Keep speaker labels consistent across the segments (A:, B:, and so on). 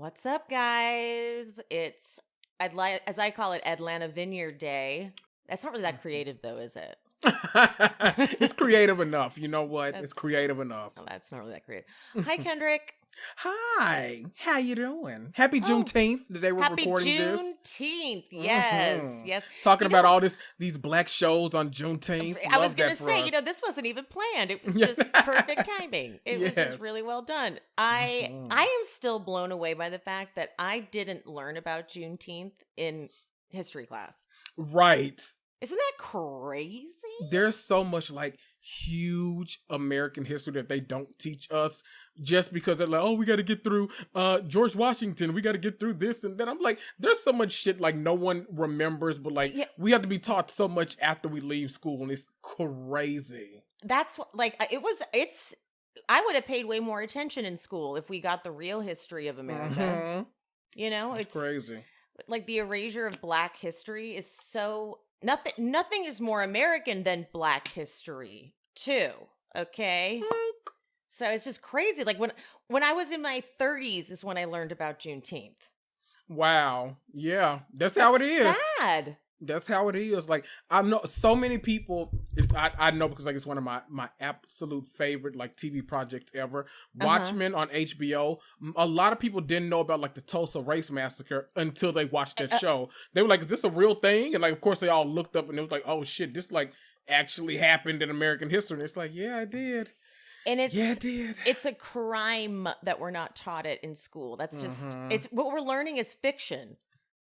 A: What's up, guys? It's as I call it, Atlanta Vineyard Day. That's not really that creative, though, is it?
B: It's creative enough. You know what? It's
A: That's
B: creative enough.
A: Oh, that's not really that creative. Hi, Kendrick.
B: Hi, how you doing? Happy
A: Oh,
B: Juneteenth, the day we're
A: Happy
B: recording this.
A: Juneteenth. Yes,
B: Mhm.
A: yes.
B: Talking about all these black shows on Juneteenth.
A: I was
B: Love
A: going
B: that
A: to
B: for
A: say,
B: us.
A: this wasn't even planned. It was just perfect timing. It was
B: Yes.
A: just really well done. I
B: Mhm.
A: am still blown away by the fact that I didn't learn about Juneteenth in history class.
B: Right.
A: Isn't that crazy?
B: There's so much like huge American history that they don't teach us just because they're like, oh, we got to get through George Washington. We got to get through this and then. I'm like, there's so much shit like no one remembers, but like we have to be taught so much after we leave school, and it's crazy.
A: That's what, like, I would have paid way more attention in school if we got the real history of America.
B: Mhm.
A: It's
B: crazy.
A: Like the erasure of Black history is so nothing is more American than Black history too. Okay. So it's just crazy. Like when I was in my 30s is when I learned about Juneteenth.
B: Wow. Yeah. That's how it is.
A: Sad.
B: That's how it is. Like I know so many people. I know because like it's one of my absolute favorite like TV projects ever. Watchmen on HBO. A lot of people didn't know about like the Tulsa Race Massacre until they watched that show. They were like, "Is this a real thing?" And like, of course, they all looked up and it was like, "Oh shit, this like actually happened in American history." And it's like, "Yeah, it did."
A: And it
B: did.
A: It's a crime that we're not taught it in school. That's just it's what we're learning is fiction.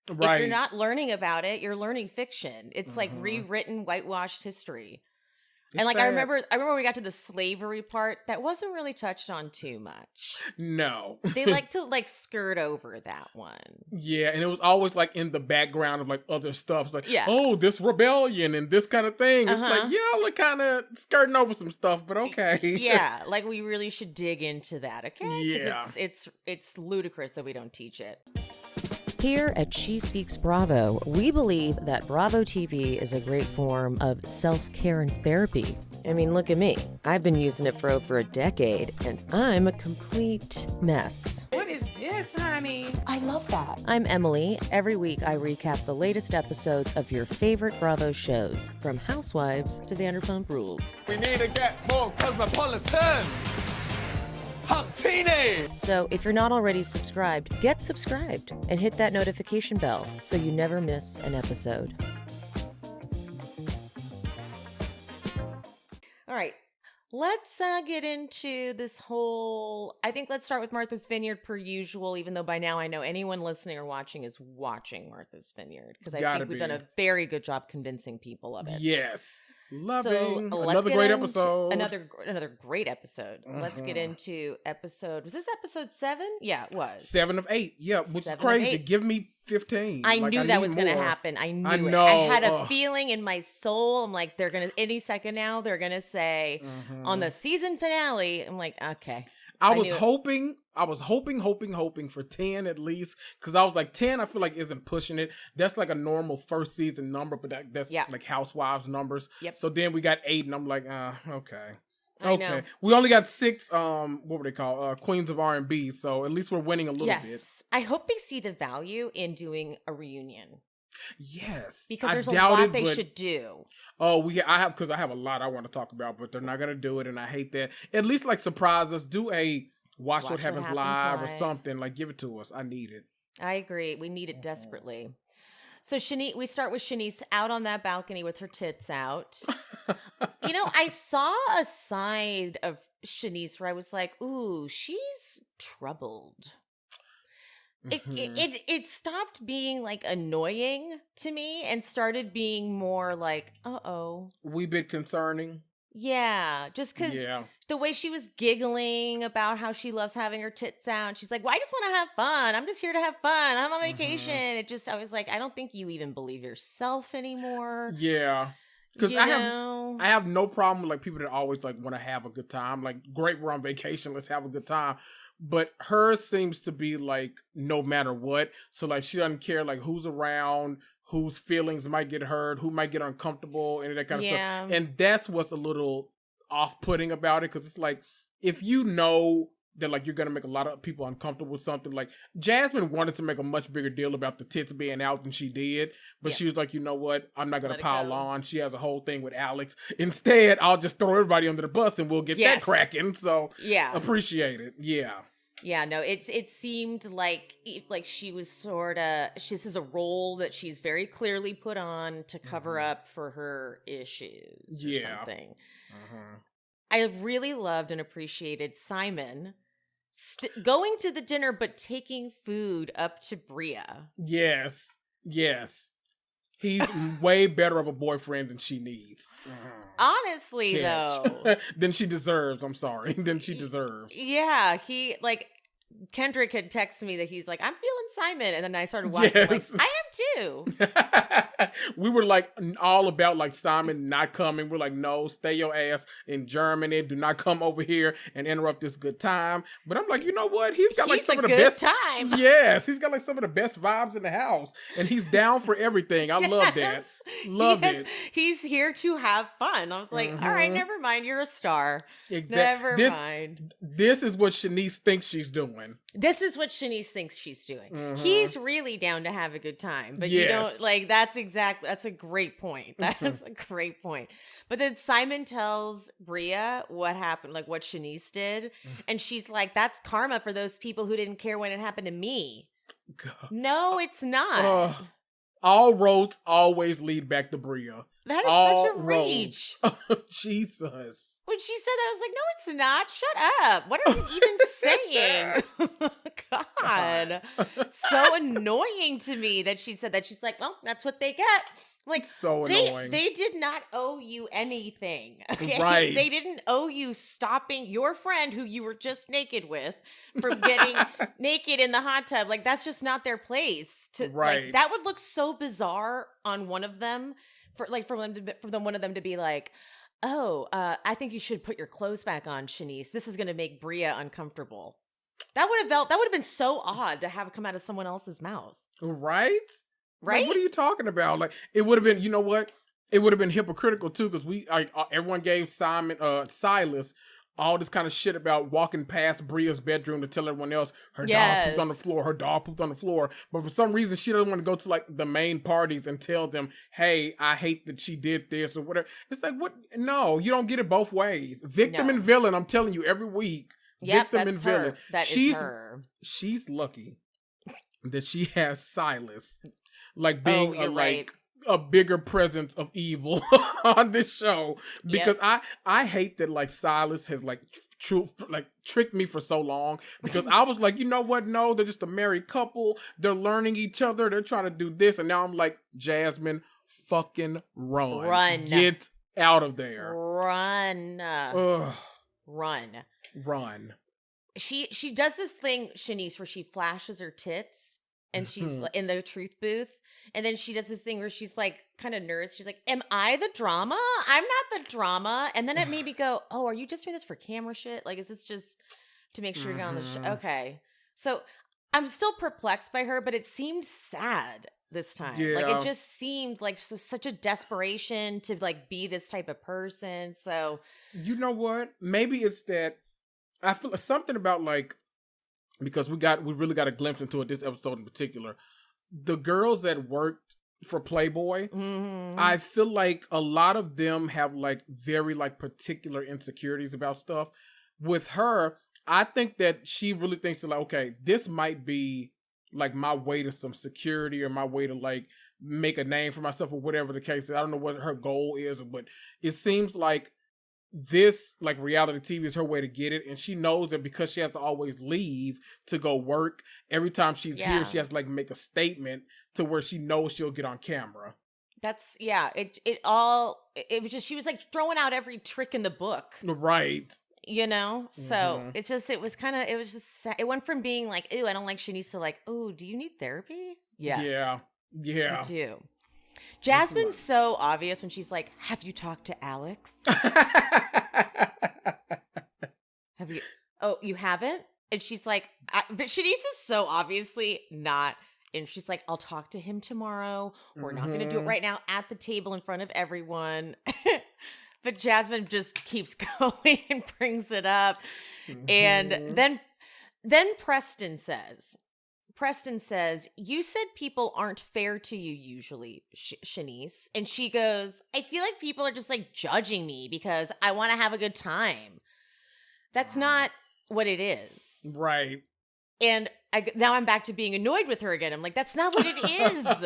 B: Right.
A: If you're not learning about it, you're learning fiction. It's like rewritten, whitewashed history.
B: It's
A: and like
B: sad.
A: I remember when we got to the slavery part, that wasn't really touched on too much.
B: No.
A: They like to like skirt over that one.
B: Yeah, and it was always like in the background of like other stuff. It's like,
A: Yeah.
B: oh, this rebellion and this kind of thing. It's like, yeah, like kind of skirting over some stuff, but okay.
A: Yeah, like we really should dig into that, okay?
B: Yeah.
A: It's ludicrous that we don't teach it.
C: Here at She Speaks Bravo, we believe that Bravo TV is a great form of self-care and therapy. I mean, look at me. I've been using it for over a decade, and I'm a complete mess.
D: What is this, honey?
C: I love that. I'm Emily. Every week, I recap the latest episodes of your favorite Bravo shows, from Housewives to Vanderpump Rules.
D: We need to get more cosmopolitan. Hot teeny.
C: So if you're not already subscribed, get subscribed and hit that notification bell so you never miss an episode.
A: All right. Let's get into this whole... I think let's start with Martha's Vineyard per usual, even though by now I know anyone listening or watching is watching Martha's Vineyard, because I think we've done a very good job convincing people of it.
B: Yes. Loving.
A: So
B: another great episode.
A: Another great episode. Let's get into episode... Was this episode 7? Yeah, it was.
B: 7 of 8. Yeah, which is
A: 7 of
B: crazy.
A: 8.
B: Give me 15.
A: I knew that was going to happen. I knew it. I had a feeling in my soul. I'm like, they're going to... Any second now, they're going to say, on the season finale, I'm like, okay.
B: I was hoping for 10 at least, because I was like 10 I feel like isn't pushing it. That's like a normal first season number, but that's like Housewives numbers.
A: Yep.
B: So then we got 8 and I'm like, okay.
A: I know.
B: We only got 6 what were they called? Queens of R&B, so at least we're winning a little bit.
A: Yes. I hope they see the value in doing a reunion.
B: Yes.
A: Because there's a lot they should do.
B: Oh, I have a lot I want to talk about, but they're not going to do it, and I hate that. At least like surprise us, do a Watch What Happens Live or something, like give it to us. I need it.
A: I agree. We need it desperately. So we start with Shanice out on that balcony with her tits out. I saw a side of Shanice where I was like, ooh, she's troubled. It stopped being like annoying to me and started being more like,
B: wee bit concerning.
A: Yeah, just because the way she was giggling about how she loves having her tits out. She's like, well, I just want to have fun. I'm just here to have fun. I'm on vacation. I was like, I don't think you even believe yourself anymore.
B: Yeah. Because I have no problem with like people that always like want to have a good time. Like, great, we're on vacation. Let's have a good time. But hers seems to be like no matter what. So like she doesn't care like who's around, whose feelings might get hurt, who might get uncomfortable, and that kind of stuff. And that's what's a little off-putting about it, because it's like, if you know that like you're gonna make a lot of people uncomfortable with something. Like Jasmine wanted to make a much bigger deal about the tits being out than she did, but she was like, you know what? I'm not gonna pile on. She has a whole thing with Alex. Instead, I'll just throw everybody under the bus and we'll get that cracking. So appreciate it. Yeah.
A: Yeah, no, it seemed like she was sort of, this is a role that she's very clearly put on to cover up for her issues or something. I really loved and appreciated Simon going to the dinner but taking food up to Bria.
B: Yes. He's way better of a boyfriend than she needs.
A: Honestly, though.
B: Than she deserves. I'm sorry. Than she deserves.
A: Yeah, Kendrick had texted me that he's like, I'm feeling Simon. And then I started watching, like, I am too.
B: We were like all about like Simon not coming. We're like, no, stay your ass in Germany. Do not come over here and interrupt this good time. But I'm like, you know what? He's got like some of the best
A: time.
B: Yes, he's got like some of the best vibes in the house. And he's down for everything. I love that. Love it.
A: He's here to have fun. I was like, all right, never mind. You're a star.
B: Exactly.
A: Never mind.
B: This is what Shanice thinks she's doing.
A: This is what Shanice thinks she's doing. He's really down to have a good time, but you don't like. That's a great point. That's a great point. But then Simon tells Bria what happened, like what Shanice did, and she's like, "That's karma for those people who didn't care when it happened to me." God. No, it's not.
B: All roads always lead back to Bria.
A: That is such a reach.
B: Jesus.
A: When she said that, I was like, no, it's not. Shut up. What are you even saying? God. So annoying to me that she said that. She's like, well, that's what they get. Like,
B: so annoying.
A: They did not owe you anything. Okay?
B: Right.
A: They didn't owe you stopping your friend who you were just naked with from getting naked in the hot tub. Like, that's just not their place. Like, that would look so bizarre on one of them for one of them to be like, oh, I think you should put your clothes back on, Shanice. This is going to make Bria uncomfortable. That would have been so odd to have come out of someone else's mouth.
B: Right?
A: Right?
B: Like, what are you talking about? Like, it would have been, you know what? It would have been hypocritical too, because everyone gave Silas all this kind of shit about walking past Bria's bedroom to tell everyone else her dog pooped on the floor, her dog pooped on the floor. But for some reason, she doesn't want to go to like the main parties and tell them, hey, I hate that she did this or whatever. It's like, what? No, you don't get it both ways. Victim and villain, I'm telling you, every week.
A: Yep,
B: victim and villain.
A: Is her.
B: She's lucky that she has Silas, like being a bigger presence of evil on this show, because I hate that like Silas has like tricked me for so long, because I was like, you know what? No, they're just a married couple. They're learning each other. They're trying to do this. And now I'm like, Jasmine, fucking run. Get out of there.
A: Run.
B: Ugh.
A: Run. She does this thing, Shanice, where she flashes her tits and she's in the truth booth. And then she does this thing where she's like kind of nervous. She's like, am I the drama? I'm not the drama. And then it made me go, oh, are you just doing this for camera shit? Like, is this just to make sure you're on the show? Okay. So I'm still perplexed by her, but it seemed sad this time.
B: Yeah.
A: Like, it just seemed like such a desperation to like be this type of person. So,
B: you know what? Maybe it's that I feel something about like, because we really got a glimpse into it this episode in particular. The girls that worked for Playboy, I feel like a lot of them have like very like particular insecurities about stuff. With her, I think that she really thinks that like, okay, this might be like my way to some security or my way to like make a name for myself or whatever the case is. I don't know what her goal is, but it seems like this like reality TV is her way to get it, and she knows that because she has to always leave to go work, every time she's here she has to like make a statement to where she knows she'll get on camera.
A: That's it was just, she was like throwing out every trick in the book,
B: right?
A: You know, so it went from being like, ooh, I don't like Shanice, to like, ooh, do you need therapy? Yes.
B: Yeah
A: I do. Jasmine's so obvious when she's like, have you talked to Alex? Have you? Oh, you haven't? And she's like, but Shanice is so obviously not. And she's like, I'll talk to him tomorrow. We're not going to do it right now at the table in front of everyone. But Jasmine just keeps going and brings it up. And then Then Preston says, you said people aren't fair to you usually, Shanice. And she goes, I feel like people are just like judging me because I want to have a good time. That's not what it is.
B: Right.
A: And now I'm back to being annoyed with her again. I'm like, that's not what it is.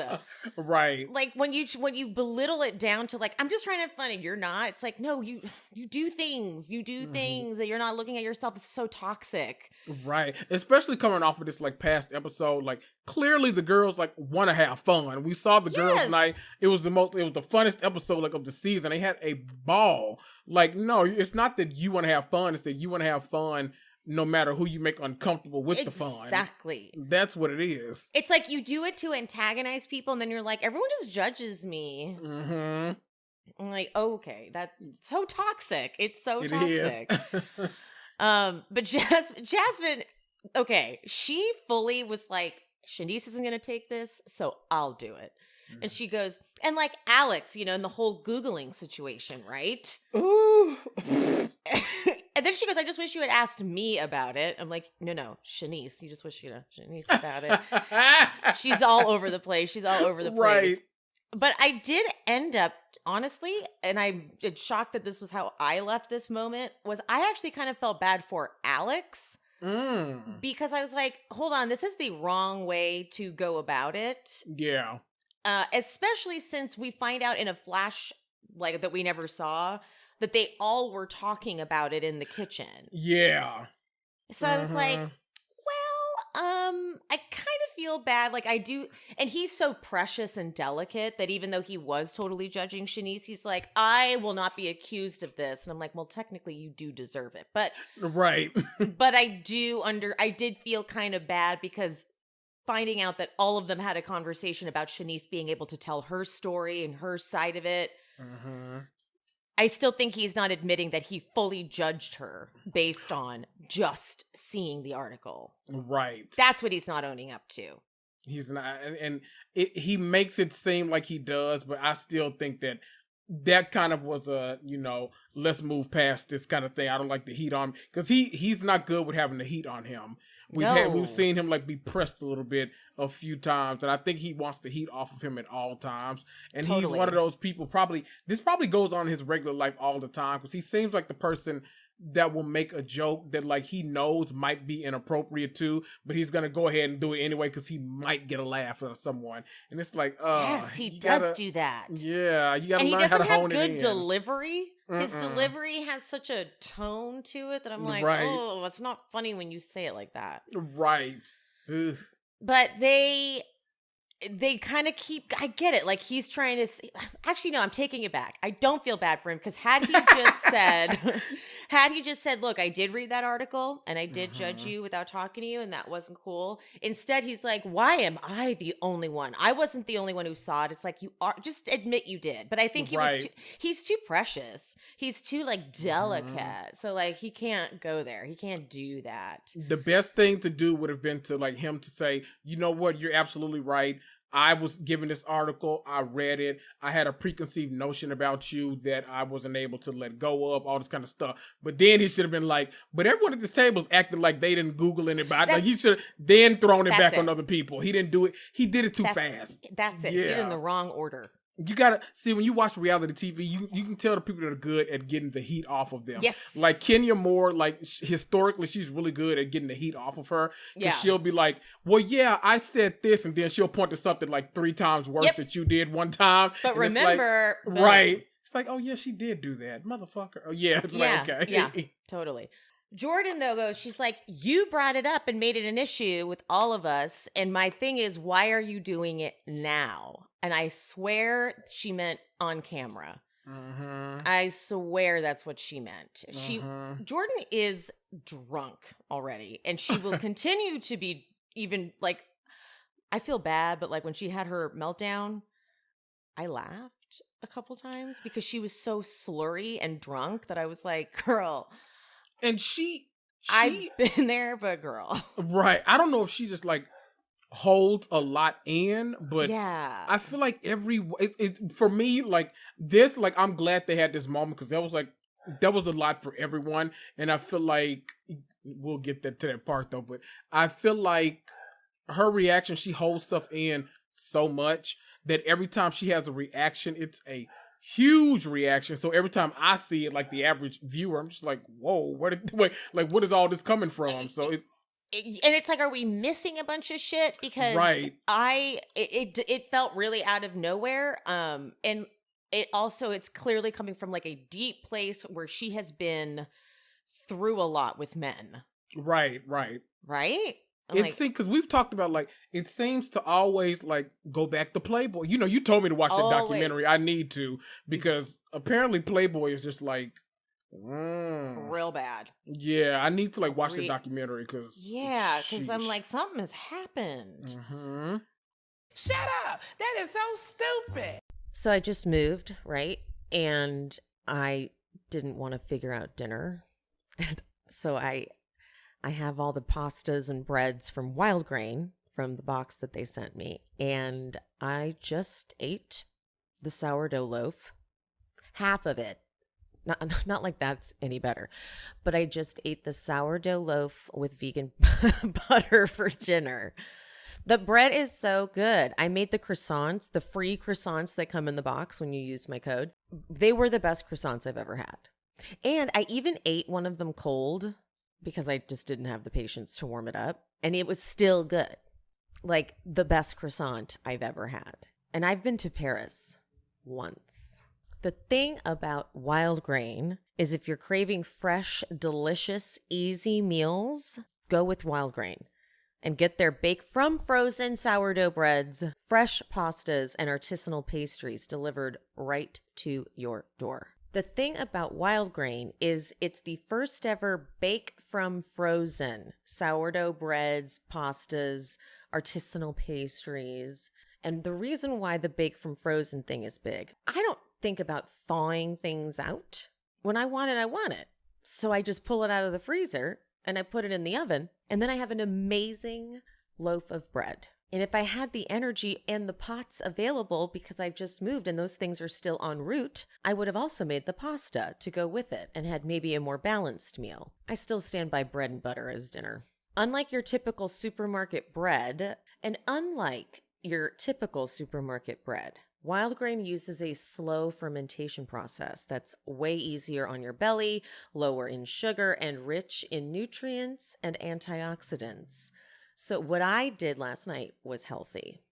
B: Right.
A: Like when you belittle it down to like, I'm just trying to have fun and you're not. It's like, no, you do things. You do things that you're not looking at yourself. It's so toxic.
B: Right. Especially coming off of this like past episode, like clearly the girls like want to have fun. We saw the girls night. It was the funnest episode like of the season. They had a ball. Like, no, it's not that you want to have fun. It's that you want to have fun no matter who you make uncomfortable with the fun.
A: Exactly.
B: That's what it is.
A: It's like you do it to antagonize people and then you're like, everyone just judges me.
B: Mm-hmm.
A: I'm like, okay, that's so toxic. It's so toxic. But Jasmine, okay, she fully was like, Shanice isn't going to take this, so I'll do it. And she goes, and like Alex, in the whole Googling situation, right?
B: Ooh.
A: And then she goes, I just wish you had asked me about it. I'm like, no, Shanice, you just wish you had Shanice about it. She's all over the place. She's all over the place. Right. But I did end up, honestly, and I'm shocked that this was how I left this moment, was I actually kind of felt bad for Alex. Because I was like, hold on, this is the wrong way to go about it.
B: Yeah.
A: Especially since we find out in a flash, like, that we never saw, that they all were talking about it in the kitchen.
B: Yeah.
A: So I was like, I kind of feel bad. Like I do. And he's so precious and delicate that even though he was totally judging Shanice, he's like, I will not be accused of this. And I'm like, well, technically you do deserve it. But
B: right.
A: But I did feel kind of bad because finding out that all of them had a conversation about Shanice being able to tell her story and her side of it. I still think he's not admitting that he fully judged her based on just seeing the article.
B: Right.
A: That's what he's not owning up to.
B: He's not, and he makes it seem like he does, but I still think that kind of was a, let's move past this kind of thing. I don't like the heat on, because he's not good with having the heat on him. We've seen him like be pressed a little bit a few times, and I think he wants the heat off of him at all times. And He's one of those people. This probably goes on in his regular life all the time, because he seems like the person that will make a joke that like he knows might be inappropriate too, but he's gonna go ahead and do it anyway because he might get a laugh out of someone. And it's like,
A: yes, he does do that.
B: Yeah, you gotta learn how to hone it in. And he doesn't have good
A: delivery. His delivery has such a tone to it that I'm like, oh, it's not funny when you say it like that.
B: Right. Ugh.
A: But they kind of keep, I get it. Like he's trying to actually, no, I'm taking it back. I don't feel bad for him because had he just said, look, I did read that article and I did judge you without talking to you and that wasn't cool. Instead, he's like, why am I the only one? I wasn't the only one who saw it. It's like, you are, just admit you did. But I think he's too precious. He's too like delicate. So like he can't go there. He can't do that.
B: The best thing to do would have been to like him to say, you know what, you're absolutely right. I was given this article. I read it. I had a preconceived notion about you that I wasn't able to let go of, all this kind of stuff. But then he should have been like, but everyone at this table is acting like they didn't Google anybody. Like he should have then thrown it back on other people. He didn't do it. He did it too fast.
A: That's it. Yeah. He did it in the wrong order.
B: You gotta see when you watch reality TV, you can tell the people that are good at getting the heat off of them.
A: Yes.
B: Like Kenya Moore, like historically, she's really good at getting the heat off of her. Yeah. She'll be like, well, yeah, I said this, and then she'll point to something like 3 times worse that you did one time.
A: But remember,
B: it's like, right? It's like, oh yeah, she did do that, motherfucker. Oh yeah, it's like okay,
A: yeah, totally. Jordan, though, goes, she's like, you brought it up and made it an issue with all of us. And my thing is, why are you doing it now? And I swear she meant on camera. I swear that's what she meant. Jordan is drunk already. And she will continue to be even like, I feel bad, but like when she had her meltdown, I laughed a couple times because she was so slurry and drunk that I was like, girl.
B: And I've
A: been there, but girl.
B: Right. I don't know if she just like holds a lot in, but
A: yeah.
B: I feel like for me, like this, like I'm glad they had this moment because that was a lot for everyone. And I feel like we'll get to that part though. But I feel like her reaction, she holds stuff in so much that every time she has a reaction, it's a huge reaction. So every time I see it, like the average viewer, I'm just like, whoa, what is all this coming from? So
A: and it's like, are we missing a bunch of shit? Because
B: right.
A: it felt really out of nowhere. And it's clearly coming from like a deep place where she has been through a lot with men.
B: Right. Because we've talked about, like, it seems to always, like, go back to Playboy. You know, you told me to watch that documentary. I need to, because apparently Playboy is just, like,
A: real bad.
B: Yeah, I need to, like, watch the documentary, because...
A: Yeah, because I'm like, something has happened.
B: Mm-hmm.
E: Shut up! That is so stupid!
C: So I just moved, right? And I didn't want to figure out dinner. And so I have all the pastas and breads from Wild Grain from the box that they sent me. And I just ate the sourdough loaf, half of it. Not like that's any better, but I just ate the sourdough loaf with vegan butter for dinner. The bread is so good. I made the croissants, the free croissants that come in the box when you use my code. They were the best croissants I've ever had. And I even ate one of them cold because I just didn't have the patience to warm it up. And it was still good. Like the best croissant I've ever had. And I've been to Paris once. The thing about Wild Grain is if you're craving fresh, delicious, easy meals, go with Wild Grain and get their bake from frozen sourdough breads, fresh pastas, and artisanal pastries delivered right to your door. The thing about Wild Grain is it's the first ever bake from frozen sourdough breads, pastas, artisanal pastries. And the reason why the bake from frozen thing is big, I don't think about thawing things out. When I want it, I want it. So I just pull it out of the freezer and I put it in the oven, and then I have an amazing loaf of bread. And if I had the energy and the pots available because I've just moved and those things are still en route, I would have also made the pasta to go with it and had maybe a more balanced meal. I still stand by bread and butter as dinner. Unlike your typical supermarket bread, and unlike your typical supermarket bread, Wild Grain uses a slow fermentation process that's way easier on your belly, lower in sugar, and rich in nutrients and antioxidants. So what I did last night was healthy,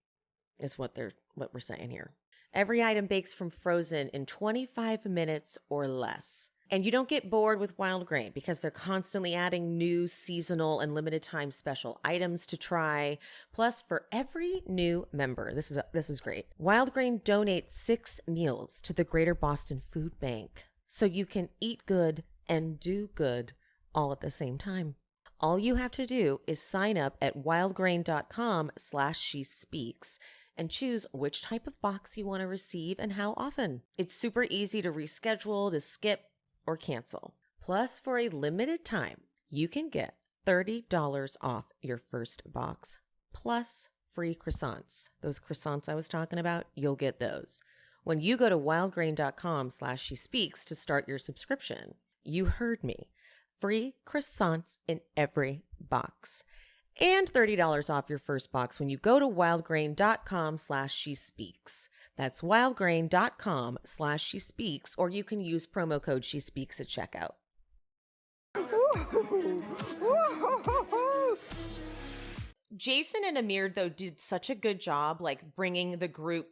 C: is what we're saying here. Every item bakes from frozen in 25 minutes or less. And you don't get bored with Wild Grain because they're constantly adding new seasonal and limited time special items to try. Plus, for every new member, this is great. Wild Grain donates 6 meals to the Greater Boston Food Bank, so you can eat good and do good all at the same time. All you have to do is sign up at wildgrain.com/shespeaks and choose which type of box you want to receive and how often. It's super easy to reschedule, to skip, or cancel. Plus, for a limited time, you can get $30 off your first box, plus free croissants. Those croissants I was talking about, you'll get those when you go to wildgrain.com/shespeaks to start your subscription. You heard me. Free croissants in every box. And $30 off your first box when you go to wildgrain.com/shespeaks. That's wildgrain.com/shespeaks, or you can use promo code SheSpeaks at checkout.
A: Jason and Amir, though, did such a good job, like, bringing the group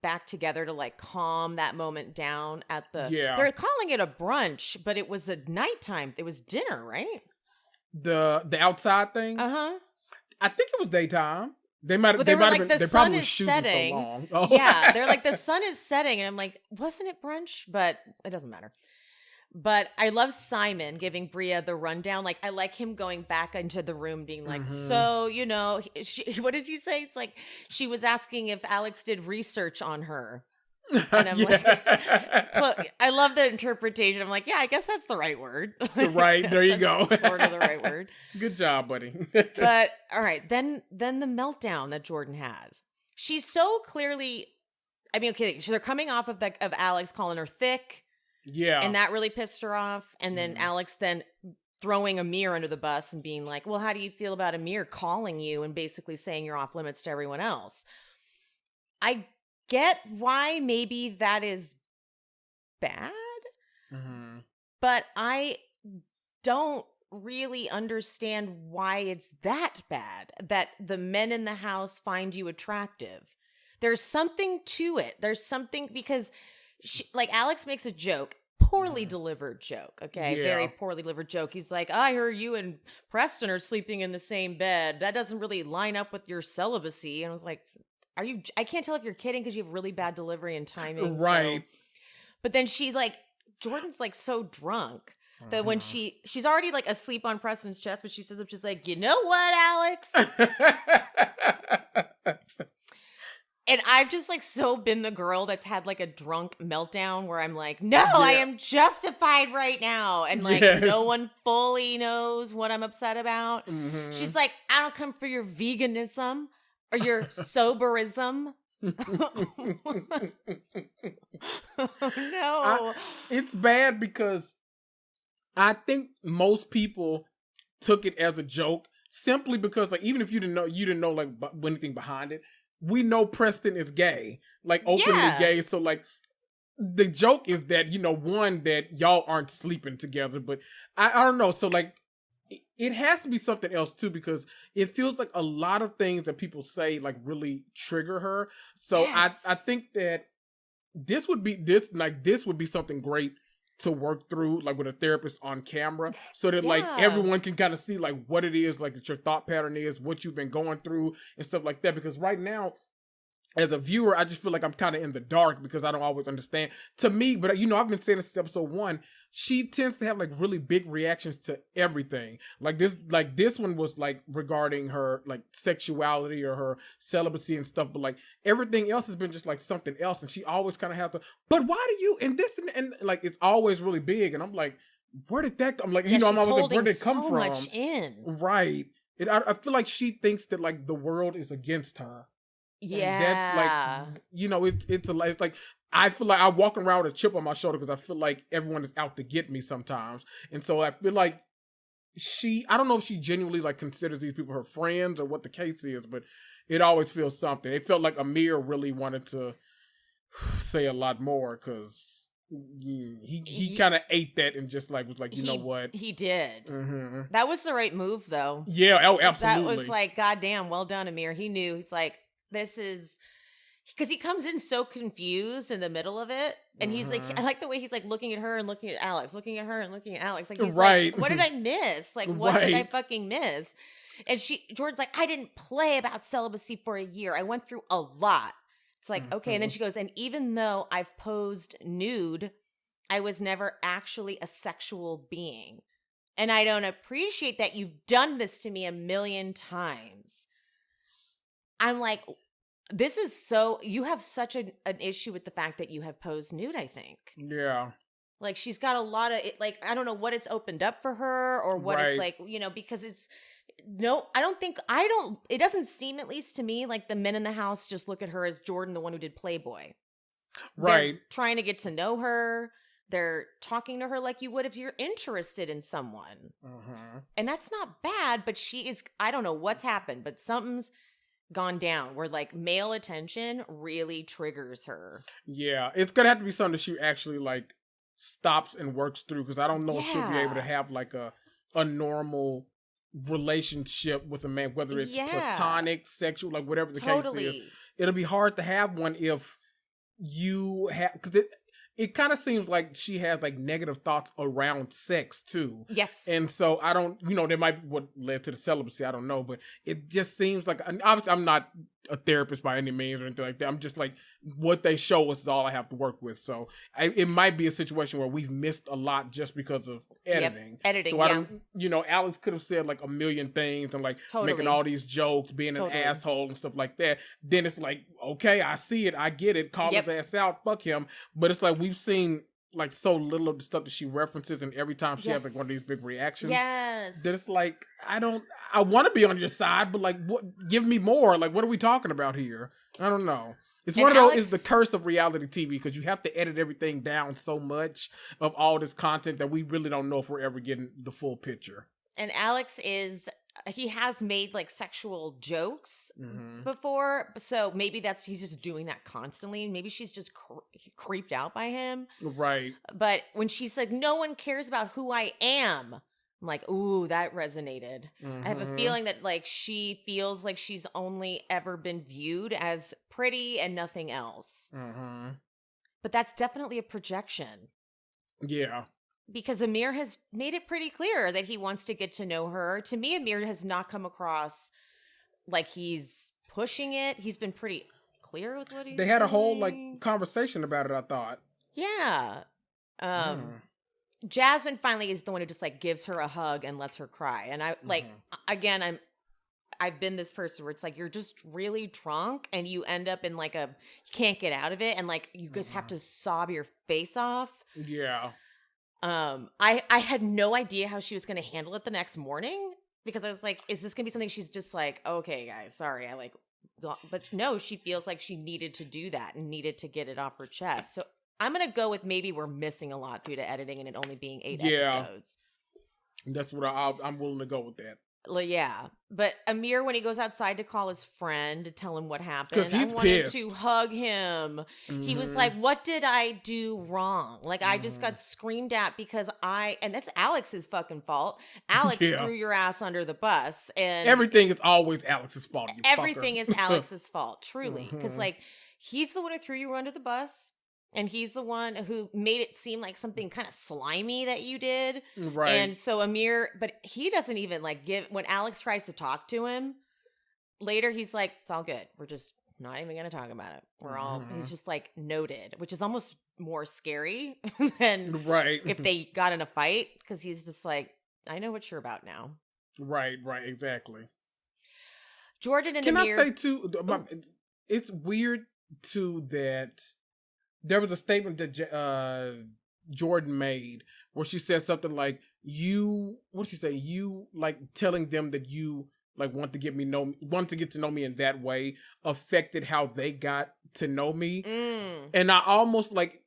A: back together to, like, calm that moment down at the...
B: Yeah.
A: They're calling it a brunch, but it was a nighttime. It was dinner, right?
B: The outside thing?
A: Uh-huh.
B: I think it was daytime. They might have
A: Well,
B: been. They probably were shooting
A: setting.
B: so long. Oh.
A: Yeah, they're like, the sun is setting, and I'm like, wasn't it brunch? But it doesn't matter. But I love Simon giving Bria the rundown. Like, I like him going back into the room, being like, so, you know, what did you say? It's like she was asking if Alex did research on her. And I'm like, I love the interpretation. I'm like, yeah, I guess that's the right word.
B: Right, there you go.
A: Sort of the right word.
B: Good job, buddy.
A: But all right, then the meltdown that Jordan has. She's so clearly, I mean, okay, so they're coming off of Alex calling her thick.
B: Yeah.
A: And that really pissed her off. And then Alex then throwing Amir under the bus and being like, well, how do you feel about Amir calling you and basically saying you're off limits to everyone else? I get why maybe that is bad, but I don't really understand why it's that bad that the men in the house find you attractive. There's something to it. There's something because like Alex makes a joke, poorly delivered joke. Okay.
B: Yeah.
A: Very poorly delivered joke. He's like, I heard you and Preston are sleeping in the same bed. That doesn't really line up with your celibacy. And I was like, I can't tell if you're kidding because you have really bad delivery and timing.
B: Right.
A: So. But then Jordan's like so drunk that when she's already like asleep on Preston's chest, but she says, she's like, you know what, Alex? And I've just like so been the girl that's had like a drunk meltdown where I'm like, no, I am justified right now. And like no one fully knows what I'm upset about. She's like, I don't come for your veganism or your soberism. No.
B: It's bad because I think most people took it as a joke simply because like even if you didn't know like anything behind it, we know Preston is gay, like openly gay. So like the joke is that, one, that y'all aren't sleeping together, but I don't know. So like it has to be something else too, because it feels like a lot of things that people say like really trigger her. So I think that this would be something great to work through like with a therapist on camera so that like everyone can kind of see like what it is, like that your thought pattern is, what you've been going through and stuff like that. Because right now, as a viewer, I just feel like I'm kind of in the dark because I don't always understand. To me, but I've been saying this since episode 1, she tends to have like really big reactions to everything. Like this one was like regarding her like sexuality or her celibacy and stuff, but like everything else has been just like something else, and she always kind of has to. But why do you and this and like it's always really big, and I'm like, where did that come? Like I'm always like, where did it come from?
A: Much in
B: right. I feel like she thinks that like the world is against her.
A: Yeah,
B: and that's like it's like I feel like I walk around with a chip on my shoulder because I feel like everyone is out to get me sometimes, and so I feel like I don't know if she genuinely like considers these people her friends or what the case is, but it always feels something. It felt like Amir really wanted to say a lot more because he kind of ate that and just like was like, you know what?
A: He did. Mm-hmm. That was the right move though.
B: Yeah, absolutely.
A: That was like, goddamn, well done, Amir. He knew. He's like, this is because he comes in so confused in the middle of it, and he's like, I like the way he's like looking at her and looking at Alex, looking at her and looking at Alex. Like he's like, what did I miss? Like what did I fucking miss? And Jordan's like, I didn't play about celibacy for a year. I went through a lot. It's like, okay. And then she goes, and even though I've posed nude, I was never actually a sexual being. And I don't appreciate that you've done this to me 1,000,000 times. I'm like, this is you have such an issue with the fact that you have posed nude, I think. Yeah. Like she's got a lot of, like, I don't know what it's opened up for her or what it's like, because it doesn't seem, at least to me, like the men in the house just look at her as Jordan, the one who did Playboy. Right. They're trying to get to know her. They're talking to her like you would if you're interested in someone. Mm-hmm. And that's not bad, but she is, I don't know what's happened, but something's gone down where like male attention really triggers her.
B: Yeah, it's gonna have to be something that she actually like stops and works through, because I don't know if she'll be able to have like a normal relationship with a man, whether it's platonic, sexual, like whatever the case is. It'll be hard to have one if you have, because it kind of seems like she has like negative thoughts around sex too. Yes. And so I don't, there might be what led to the celibacy. I don't know, but it just seems like, obviously I'm not a therapist by any means or anything like that. I'm just like, what they show us is all I have to work with. So it might be a situation where we've missed a lot just because of editing.
A: Editing,
B: so I don't, Alex could have said like 1,000,000 things and like making all these jokes, being an asshole and stuff like that. Then it's like, okay, I see it. I get it. Call his ass out. Fuck him. But it's like, we've seen like so little of the stuff that she references, and every time she has like one of these big reactions, that it's like, I want to be on your side, but like, what? Give me more. Like, what are we talking about here? I don't know. It's
A: And
B: one of those.
A: Alex-
B: It's the curse of reality TV because you have to edit everything down so much of all this content that we really don't know if we're ever getting the full picture.
A: And Alex he has made like sexual jokes
B: Mm-hmm.
A: before, so maybe he's just doing that constantly, and maybe she's just creeped out by him.
B: Right.
A: But when she's like, no one cares about who I am, I'm like, ooh, that resonated. I have a
B: Mhm.
A: feeling that like she feels like she's only ever been viewed as pretty and nothing else.
B: Mm-hmm.
A: But that's definitely a projection.
B: Yeah.
A: Because Amir has made it pretty clear that he wants to get to know her. To me, Amir has not come across like he's pushing it. He's been pretty clear with what he's
B: They had a whole like
A: doing.
B: conversation about it, I thought.
A: Yeah.
B: Mm.
A: Jasmine finally is the one who just like gives her a hug and lets her cry. And I like again, I've been this person where it's like you're just really drunk and you end up in like you can't get out of it, and like you just have to sob your face off.
B: Yeah.
A: I had no idea how she was going to handle it the next morning, because I was like, is this going to be something she's just like, okay, guys, sorry, I like, but no, she feels like she needed to do that and needed to get it off her chest. So I'm going to go with maybe we're missing a lot due to editing and it only being 8 episodes.
B: That's what I'm willing to go with that.
A: Yeah, but Amir, when he goes outside to call his friend to tell him what happened,
B: 'Cause he's
A: I wanted
B: pissed.
A: to hug him. He was like, "What did I do wrong? Like, I just got screamed at because and that's Alex's fucking fault. Alex threw your ass under the bus, and
B: Everything is always Alex's fault. You
A: everything
B: fucker.
A: is Alex's fault, truly, because like he's the one who threw you under the bus. And he's the one who made it seem like something kind of slimy that you did.
B: Right.
A: And so Amir, but he doesn't even like when Alex tries to talk to him later, he's like, it's all good. We're just not even going to talk about it. He's just like noted, which is almost more scary than if they got in a fight, because he's just like, I know what you're about now.
B: Right, exactly.
A: Jordan and
B: Can
A: Amir.
B: I say too, it's weird too that there was a statement that Jordan made where she said something like, "You," what did she say? You like telling them that you like want to get to know me in that way affected how they got to know me. And I almost like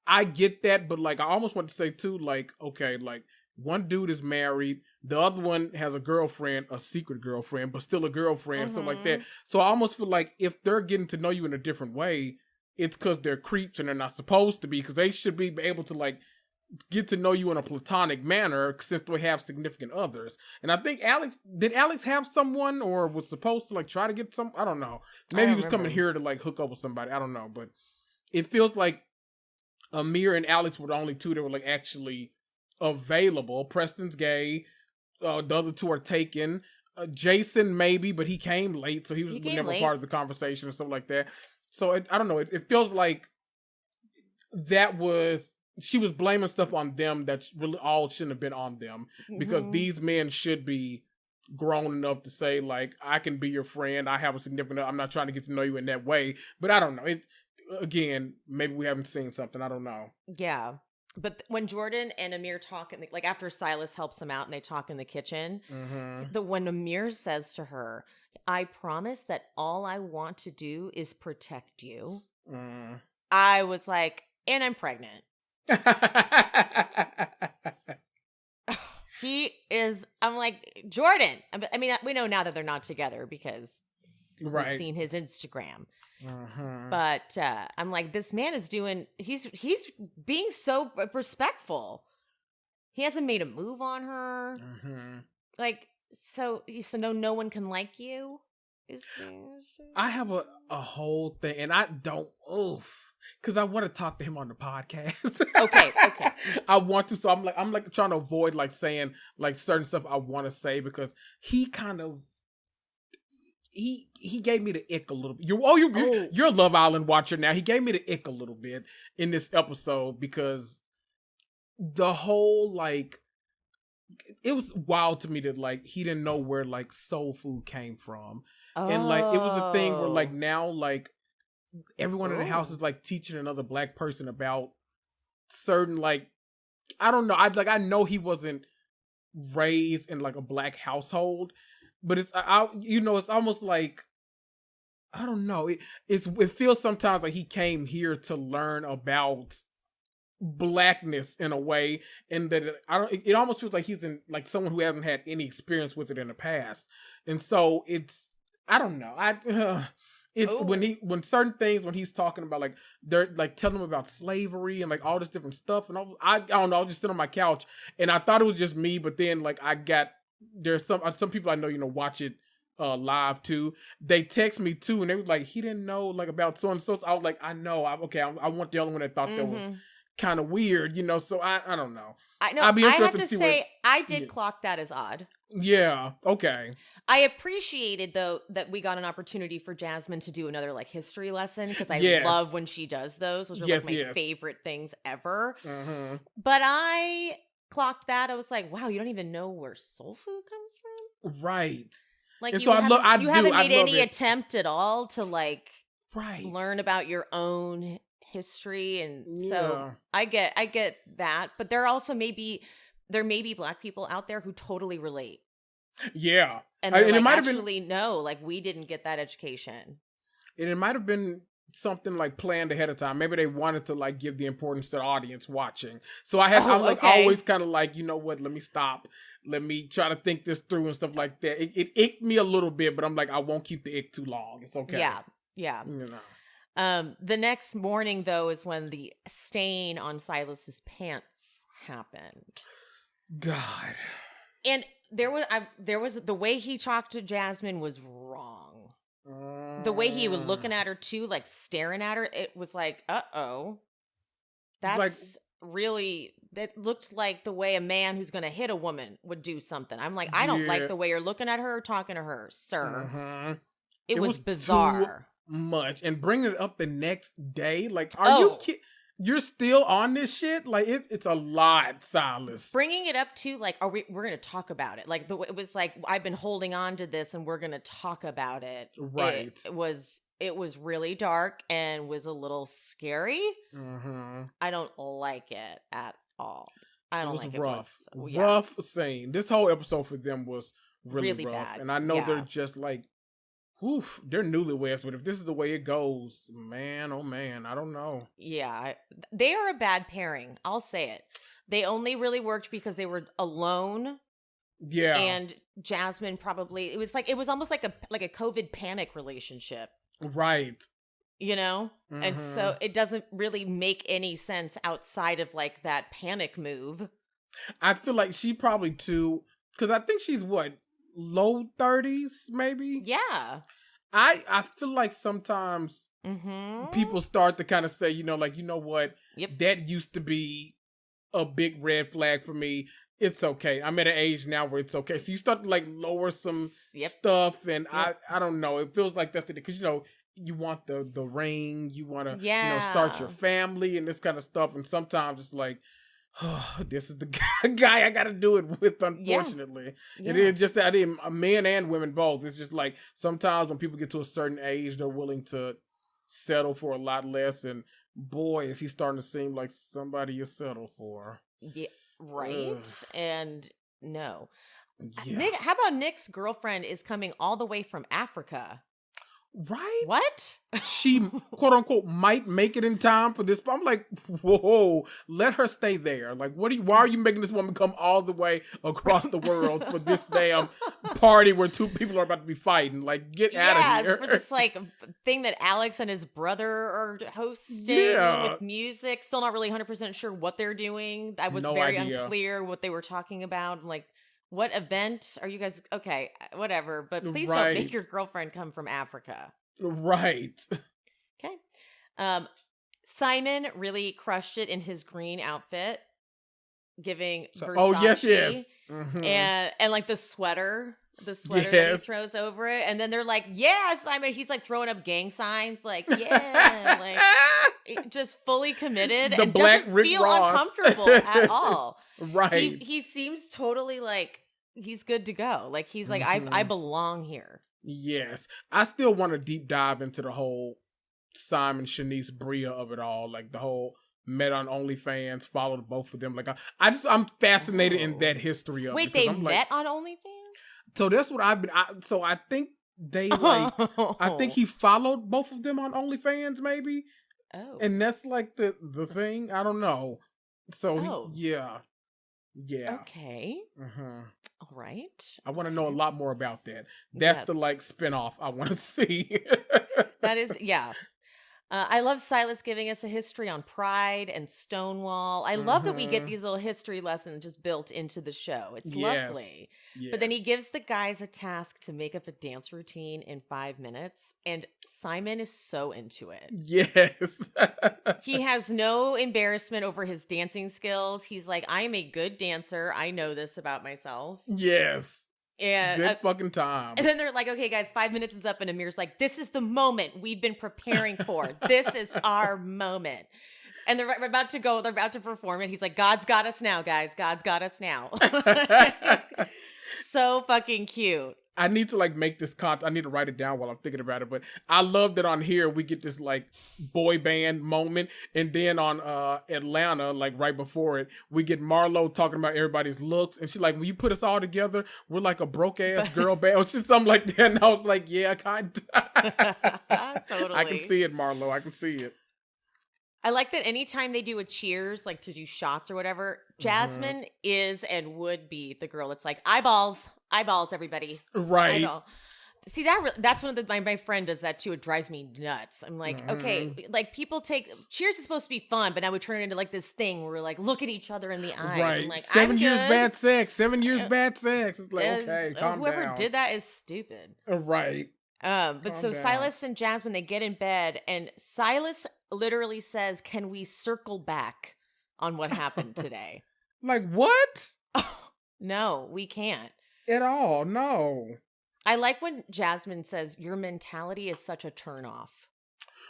B: I get that, but like I almost want to say too, like, okay, like one dude is married, the other one has a girlfriend, a secret girlfriend, but still a girlfriend, something like that. So I almost feel like if they're getting to know you in a different way, it's because they're creeps and they're not supposed to be, because they should be able to like get to know you in a platonic manner since they have significant others. And I think did Alex have someone or was supposed to like try to get some? I don't know. Maybe he was coming here to like hook up with somebody. I don't know. But it feels like Amir and Alex were the only two that were like actually available. Preston's gay. The other two are taken. Jason maybe, but he came late, so he was never part of the conversation and stuff like that. So I don't know. It feels like she was blaming stuff on them that really all shouldn't have been on them, because these men should be grown enough to say like, I can be your friend. I have a significant. I'm not trying to get to know you in that way. But I don't know. Again, maybe we haven't seen something. I don't know.
A: Yeah. But when Jordan and Amir talk, like after Silas helps him out and they talk in the kitchen, when Amir says to her, I promise that all I want to do is protect you. I was like, and I'm pregnant. I'm like, Jordan. I mean, we know now that they're not together because we've seen his Instagram. But I'm like, this man is he's being so respectful. He hasn't made a move on her. Like, so no one can like you?
B: I have a whole thing, and I don't, because I want to talk to him on the podcast.
A: Okay.
B: I want to, so I'm like trying to avoid like saying like certain stuff I want to say, because he kind of he gave me the ick a little bit. You're a Love Island watcher now. He gave me the ick a little bit in this episode, because the whole like, it was wild to me that like he didn't know where like soul food came from. And like it was a thing where like now like everyone in the house is like teaching another black person about certain like, I don't know. I know he wasn't raised in like a black household, but it's almost like I don't know. It feels sometimes like he came here to learn about blackness in a way, and that it almost feels like he's in like someone who hasn't had any experience with it in the past, and so I don't know. It's when certain things, when he's talking about like they're like telling him about slavery and like all this different stuff, and I don't know, I was just sitting on my couch and I thought it was just me, but then like there's some people I know, watch it live too. They text me too, and they was like, he didn't know like about so and so. I was like, I know, I want the only one that thought that was kind of weird, so I don't know.
A: I know.
B: I'd be
A: I
B: interested
A: have to
B: see
A: say, I did clock that as odd.
B: Yeah. Okay.
A: I appreciated though that we got an opportunity for Jasmine to do another like history lesson, because I love when she does those. Those are like my favorite things ever. Mm-hmm. But I clocked that. I was like, wow, you don't even know where soul food comes from,
B: right?
A: Like,
B: and
A: you
B: so
A: haven't made any attempt at all to like learn about your own history, and so I get that. But there may be Black people out there who totally relate.
B: Yeah,
A: and they're it might actually no, like we didn't get that education,
B: and it might have been something like planned ahead of time. Maybe they wanted to like give the importance to the audience watching. So I'm like always kind of like, you know what? Let me stop. Let me try to think this through and stuff like that. It icked me a little bit, but I'm like, I won't keep the ick too long. It's okay.
A: Yeah. The next morning though is when the stain on Silas's pants happened.
B: God.
A: And there was the way he talked to Jasmine was wrong. The way he was looking at her too, like staring at her, it was like, uh-oh. That's like, really, that looked like the way a man who's going to hit a woman would do something. I'm like, I don't like the way you're looking at her or talking to her, sir. Mm-hmm. It was bizarre.
B: Too much. And bringing it up the next day, like, are you kidding? You're still on this shit? Like, it's a lot, Silas.
A: Bringing it up to, like, we're going to talk about it. Like, it was like, I've been holding on to this and we're going to talk about it.
B: Right.
A: It was really dark and was a little scary. Mm-hmm. I don't like it at all. I don't like it.
B: Rough. Rough scene. This whole episode for them was really rough.
A: Bad.
B: And I know they're just like, oof, they're newlyweds, but if this is the way it goes, man, oh man, I don't know. Yeah,
A: they are a bad pairing. I'll say it. They only really worked because they were alone.
B: Yeah.
A: And Jasmine probably, it was almost like a COVID panic relationship.
B: Right.
A: You know? Mm-hmm. And so it doesn't really make any sense outside of like that panic move.
B: I feel like she probably too, because I think she's what? Low 30s, maybe?
A: Yeah.
B: I feel like sometimes people start to kind of say, like, you know what?
A: Yep.
B: That used to be a big red flag for me. It's okay. I'm at an age now where it's okay. So you start to like lower some stuff, and I don't know. It feels like that's it, because you want the ring, you want to start your family and this kind of stuff, and sometimes it's like, oh, this is the guy I got to do it with, unfortunately. Yeah. It is just that men and women both. It's just like sometimes when people get to a certain age, they're willing to settle for a lot less. And boy, is he starting to seem like somebody you settle for.
A: Yeah, right. Ugh. And no.
B: Yeah.
A: How about Nick's girlfriend is coming all the way from Africa?
B: Right?
A: What?
B: She, quote unquote, might make it in time for this. But I'm like, whoa, let her stay there. Like, why are you making this woman come all the way across the world for this damn party where two people are about to be fighting? Like, get out of here.
A: For this like thing that Alex and his brother are hosting with music. Still not really 100% sure what they're doing. I was very unclear what they were talking about. I'm like, what event are you guys? Okay, whatever. But please don't make your girlfriend come from Africa.
B: Right.
A: Okay. Simon really crushed it in his green outfit, giving Versace.
B: Oh, yes. Mm-hmm.
A: And like the sweater that he throws over it. And then they're like, yeah, Simon. He's like throwing up gang signs. Like, yeah. Like just fully committed and doesn't feel uncomfortable at all.
B: Right.
A: He seems totally like he's good to go. Like he's like, I belong here.
B: Yes. I still want to deep dive into the whole Simon, Shanice, Bria of it all. Like the whole met on OnlyFans, followed both of them. Like I'm fascinated in that history of it.
A: Wait, they met on OnlyFans?
B: So that's what I've been. So I think they like, I think he followed both of them on OnlyFans, maybe.
A: Oh.
B: And that's like the thing. I don't know. So
A: Oh.
B: yeah.
A: Okay.
B: Mm-hmm.
A: All right.
B: I want to know a lot more about that. That's the like spinoff I want to see.
A: That is, yeah. I love Silas giving us a history on Pride and Stonewall. I love that we get these little history lessons just built into the show. It's lovely.
B: Yes.
A: But then he gives the guys a task to make up a dance routine in 5 minutes, and Simon is so into it.
B: Yes.
A: He has no embarrassment over his dancing skills. He's like, I'm a good dancer. I know this about myself.
B: Yes.
A: And
B: good fucking time.
A: And then they're like, okay, guys, 5 minutes is up. And Amir's like, this is the moment we've been preparing for. This is our moment. And they're about to go. They're about to perform it. He's like, God's got us now, guys. God's got us now. So fucking cute.
B: I need to like make this content. I need to write it down while I'm thinking about it. But I love that on here we get this like boy band moment, and then on Atlanta, like right before it, we get Marlo talking about everybody's looks, and she's like, "When you put us all together, we're like a broke ass girl band," or something like that. And I was like, "Yeah, kind of."
A: Totally.
B: I can see it, Marlo. I can see it.
A: I like that anytime they do a cheers, like to do shots or whatever, Jasmine is and would be the girl that's like, eyeballs, everybody.
B: Right.
A: Eyeball. See, that's one of my friend does that too. It drives me nuts. I'm like, okay, like people take, cheers is supposed to be fun, but now we turn it into like this thing where we're like, look at each other in the eyes.
B: Right.
A: I'm like,
B: 7
A: I'm
B: years
A: good.
B: bad sex. 7 years bad sex. It's like, okay, calm
A: whoever
B: down.
A: did that is stupid.
B: Right.
A: But
B: Calm
A: so
B: down.
A: Silas and Jasmine, they get in bed, and Silas literally says, "Can we circle back on what happened today?"
B: Like, what?
A: No, we can't.
B: At all. No.
A: I like when Jasmine says, "Your mentality is such a turnoff."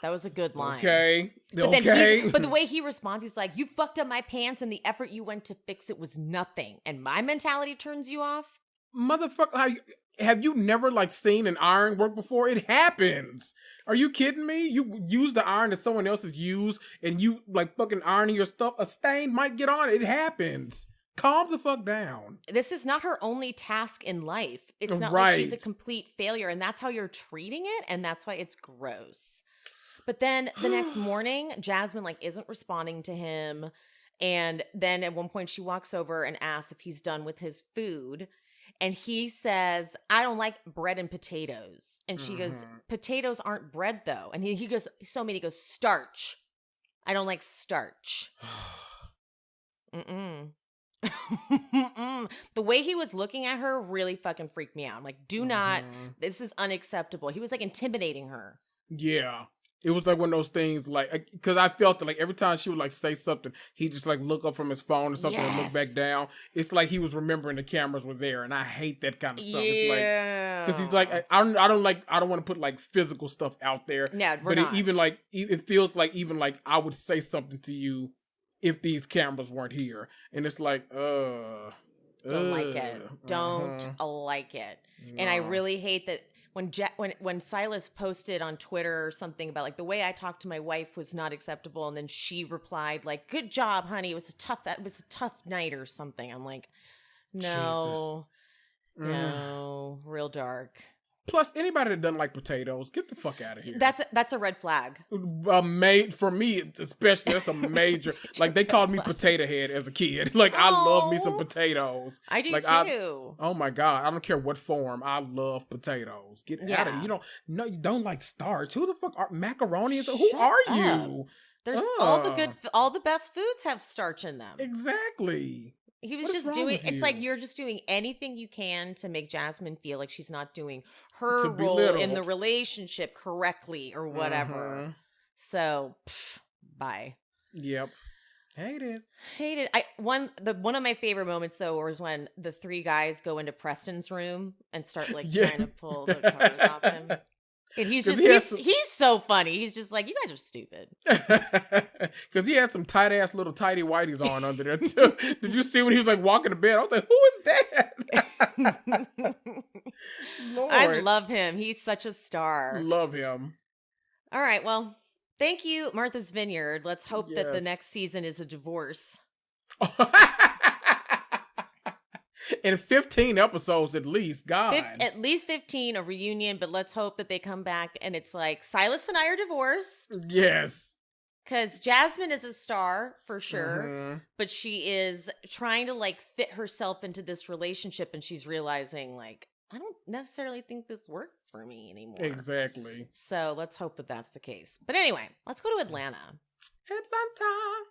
A: That was a good line.
B: Okay.
A: But
B: okay.
A: but the way he responds, he's like, "You fucked up my pants, and the effort you went to fix it was nothing, and my mentality turns you off."
B: Motherfucker, have you never like seen an iron work before? It happens. Are you kidding me? You use the iron that someone else has used, and you like fucking ironing your stuff. A stain might get on it. It happens. Calm the fuck down.
A: This is not her only task in life. It's not
B: Right.
A: like she's a complete failure, and that's how you're treating it, and that's why it's gross. But then the next morning, Jasmine like isn't responding to him, and then at one point she walks over and asks if he's done with his food. And he says, "I don't like bread and potatoes." And she goes, "Potatoes aren't bread, though." And he goes, he goes, "Starch. I don't like starch." Mm-mm. The way he was looking at her really fucking freaked me out. I'm like, do not, this is unacceptable. He was like intimidating her.
B: Yeah. It was like one of those things, like, because I felt that, like, every time she would, like, say something, he'd just, like, look up from his phone or something and look back down. It's like he was remembering the cameras were there, and I hate that kind of stuff.
A: Yeah.
B: Because he's like, I don't want to put, like, physical stuff out there.
A: Yeah, we're
B: but
A: not.
B: It feels like even, like, I would say something to you if these cameras weren't here. And it's like,
A: Don't like it. Don't like it.
B: No.
A: And I really hate that when Silas posted on Twitter or something about like the way I talked to my wife was not acceptable, and then she replied like, "Good job, honey. It was a tough night" or something. I'm like, no, no, real dark.
B: Plus, anybody that doesn't like potatoes, get the fuck out of here.
A: That's a red flag.
B: For me, especially, that's a major. Like, they called me potato head as a kid. Like, I love me some potatoes.
A: I do
B: like,
A: too.
B: Oh my god, I don't care what form. I love potatoes. Get out of here. You don't like starch. Who the fuck are macaroni? Who are you?
A: There's all the best foods have starch in them.
B: Exactly.
A: He was just doing, it's like you're just doing anything you can to make Jasmine feel like she's not doing her role in the relationship correctly or whatever. So, bye.
B: Yep. Hate it.
A: One of my favorite moments though was when the three guys go into Preston's room and start like trying to pull the covers off him. And he's so funny. He's just like, you guys are stupid.
B: Because he had some tight ass little tighty whities on under there too. Did you see when he was like walking to bed? I was like, who is that? Lord.
A: I love him. He's such a star.
B: Love him.
A: All right. Well, thank you, Martha's Vineyard. Let's hope that the next season is a divorce.
B: In 15 episodes at least, God.
A: At least 15, a reunion, but let's hope that they come back and it's like, Silas and I are divorced.
B: Yes.
A: Because Jasmine is a star, for sure,
B: Mhm.
A: but she is trying to, like, fit herself into this relationship, and she's realizing, like, I don't necessarily think this works for me anymore.
B: Exactly.
A: So let's hope that that's the case. But anyway, let's go to Atlanta.
B: Atlanta.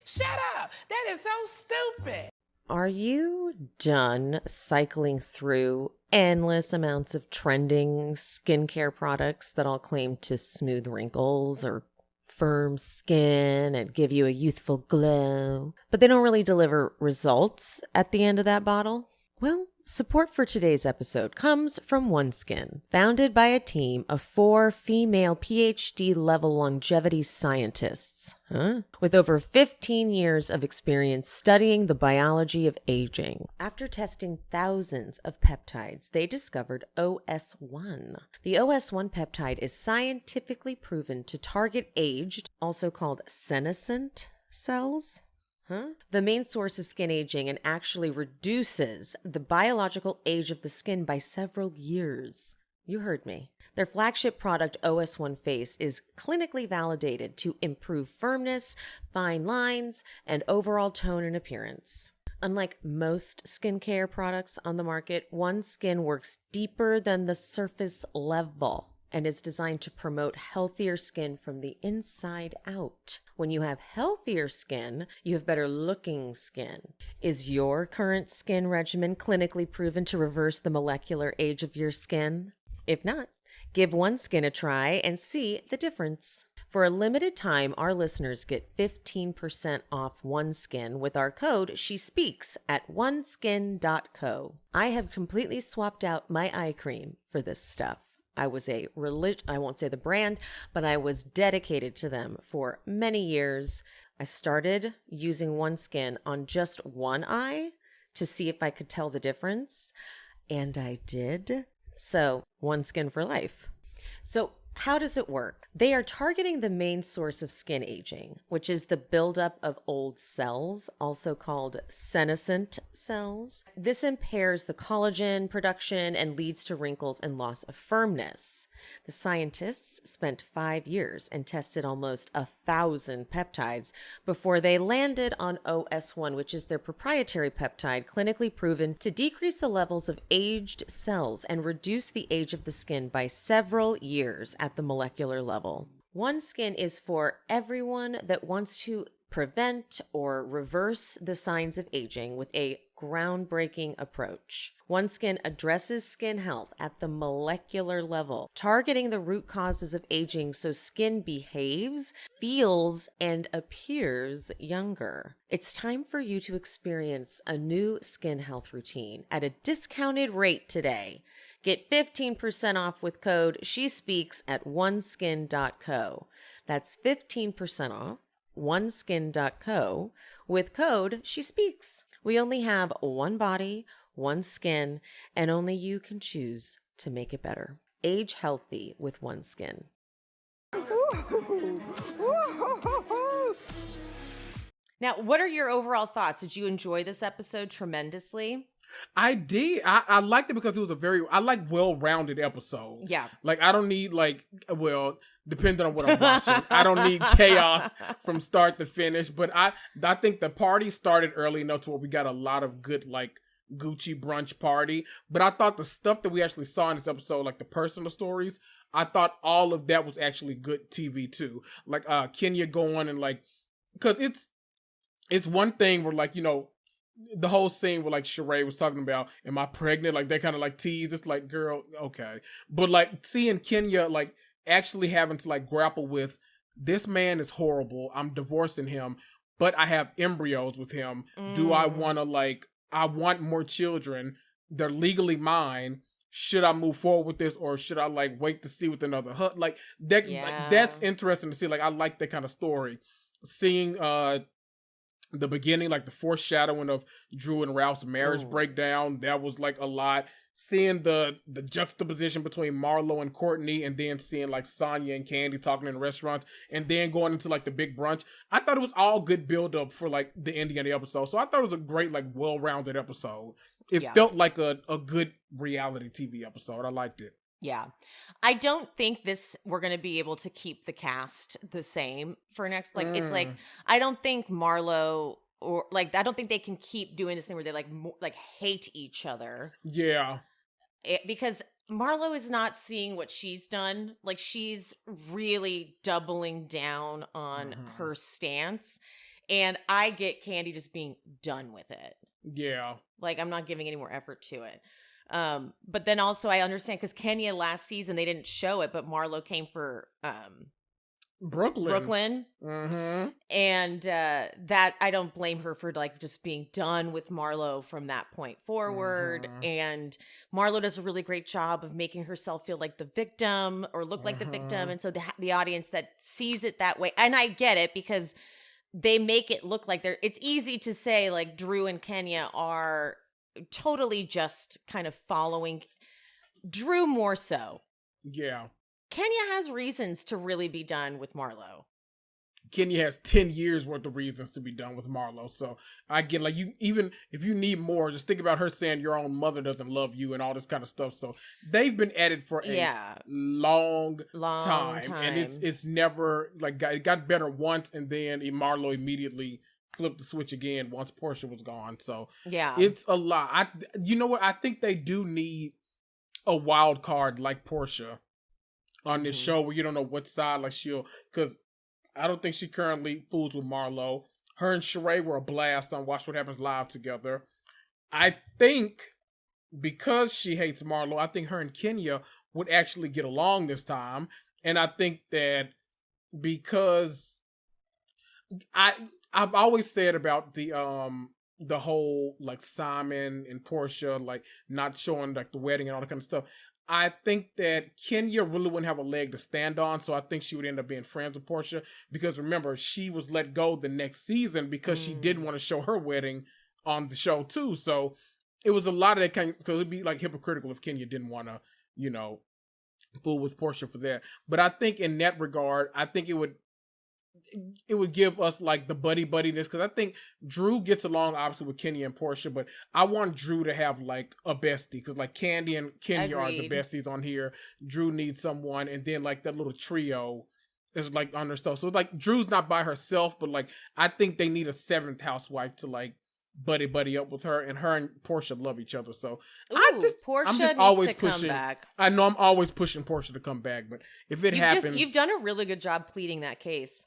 E: Shut up. That is so stupid.
C: Are you done cycling through endless amounts of trending skincare products that all claim to smooth wrinkles or firm skin and give you a youthful glow, but they don't really deliver results at the end of that bottle? Well, support for today's episode comes from OneSkin, founded by a team of 4 female PhD-level longevity scientists, with over 15 years of experience studying the biology of aging. After testing thousands of peptides, they discovered OS1. The OS1 peptide is scientifically proven to target aged, also called senescent cells. The main source of skin aging, and actually reduces the biological age of the skin by several years. You heard me. Their flagship product, OS1 Face, is clinically validated to improve firmness, fine lines, and overall tone and appearance. Unlike most skincare products on the market, OneSkin works deeper than the surface level and is designed to promote healthier skin from the inside out. When you have healthier skin, you have better looking skin. Is your current skin regimen clinically proven to reverse the molecular age of your skin? If not, give OneSkin a try and see the difference. For a limited time, our listeners get 15% off OneSkin with our code SheSpeaks at oneskin.co. I have completely swapped out my eye cream for this stuff. I was I won't say the brand, but I was dedicated to them for many years. I started using OneSkin on just one eye to see if I could tell the difference, and I did. So, OneSkin for life. So, how does it work? They are targeting the main source of skin aging, which is the buildup of old cells, also called senescent cells. This impairs the collagen production and leads to wrinkles and loss of firmness. The scientists spent 5 years and tested almost 1,000 peptides before they landed on OS1, which is their proprietary peptide clinically proven to decrease the levels of aged cells and reduce the age of the skin by several years at the molecular level. OneSkin is for everyone that wants to prevent or reverse the signs of aging with a groundbreaking approach. OneSkin addresses skin health at the molecular level, targeting the root causes of aging so skin behaves, feels, and appears younger. It's time for you to experience a new skin health routine at a discounted rate today. Get 15% off with code SheSpeaks at oneskin.co. That's 15% off oneskin.co with code SheSpeaks. We only have one body, one skin, and only you can choose to make it better. Age healthy with OneSkin.
A: Now, what are your overall thoughts? Did you enjoy this episode tremendously?
B: I did. I liked it because it was I like well-rounded episodes.
A: Yeah.
B: Like, I don't need, depending on what I'm watching, I don't need chaos from start to finish. But I think the party started early enough to where we got a lot of good, Gucci brunch party. But I thought the stuff that we actually saw in this episode, like the personal stories, I thought all of that was actually good TV too. Like, Kenya going and because it's one thing where the whole scene where Sheree was talking about, am I pregnant? They kind of tease. It's like, girl, okay. But seeing Kenya actually having to grapple with, this man is horrible. I'm divorcing him, but I have embryos with him. Do I want to I want more children. They're legally mine. Should I move forward with this, or should I wait to see with another husband? That's interesting to see. I like that kind of story. Seeing the beginning, the foreshadowing of Drew and Ralph's marriage breakdown, that was a lot. Seeing the juxtaposition between Marlo and Courtney, and then seeing Sonya and Kandi talking in restaurants, and then going into the big brunch. I thought it was all good build up for the ending of the episode. So I thought it was a great well-rounded episode. It felt like a good reality TV episode. I liked it.
A: Yeah. I don't think we're going to be able to keep the cast the same for next, like, it's like, I don't think Marlo or like, I don't think they can keep doing this thing where they like hate each other.
B: Yeah.
A: Because Marlo is not seeing what she's done. Like, she's really doubling down on her stance. And I get Kandi just being done with it.
B: Yeah.
A: Like, I'm not giving any more effort to it. But then also I understand because Kenya last season, they didn't show it, but Marlo came for Brooklyn. And that I don't blame her for like just being done with Marlo from that point forward. And Marlo does a really great job of making herself feel like the victim or look like the victim. And so the audience that sees it that way, and I get it because they make it look like it's easy to say like Drew and Kenya are totally just kind of following Drew more so.
B: Yeah.
A: Kenya has reasons to really be done with Marlo.
B: Kenya has 10 years worth of reasons to be done with Marlo. So I get like you, even if you need more, just think about her saying your own mother doesn't love you and all this kind of stuff. So they've been at it for a long time. And it's never like it got better once and then Marlo immediately flipped the switch again once Portia was gone. So
A: yeah,
B: it's a lot. You know what? I think they do need a wild card like Portia on this show where you don't know what side like because I don't think she currently fools with Marlo. Her and Sheree were a blast on Watch What Happens Live together. I think because she hates Marlo, I think her and Kenya would actually get along this time. And I think that because I've always said about the whole like Simon and Portia like not showing like the wedding and all that kind of stuff. I think that Kenya really wouldn't have a leg to stand on, so I think she would end up being friends with Portia because remember, she was let go the next season because she didn't want to show her wedding on the show too. So it was a lot of that kind of, so it'd be like hypocritical if Kenya didn't want to, you know, fool with Portia for that. But I think in that regard, I think it would give us like the buddiness because I think Drew gets along obviously with Kenya and Portia, but I want Drew to have like a bestie because like Kandi and Kenya are the besties on here. Drew needs someone, and then like that little trio is like on their stuff. So it's like Drew's not by herself, but like I think they need a seventh housewife to like buddy up with her, and Portia love each other. So
A: Portia
B: I'm just
A: needs
B: always
A: to
B: pushing.
A: Come back.
B: I know I'm always pushing Portia to come back, but if it happens,
A: you've done a really good job pleading that case.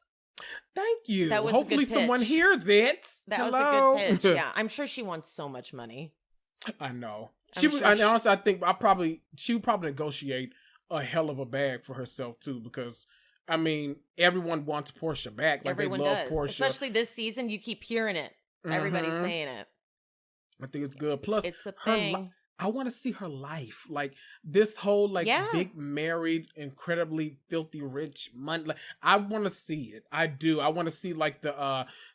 B: Thank you.
A: That was
B: Hopefully
A: a good pitch.
B: someone hears it.
A: That was a good pitch. Yeah, I'm sure she wants so much money.
B: I know.
A: Honestly,
B: I think she would probably negotiate a hell of a bag for herself too, because I mean everyone wants Portia back. Like
A: everyone
B: they love
A: does.
B: Portia.
A: Especially this season, you keep hearing it. Everybody's saying it.
B: I think it's good. Plus,
A: it's a thing.
B: I want to see her life, like this whole like big married, incredibly filthy rich money. Like I want to see it. I do. I want to see like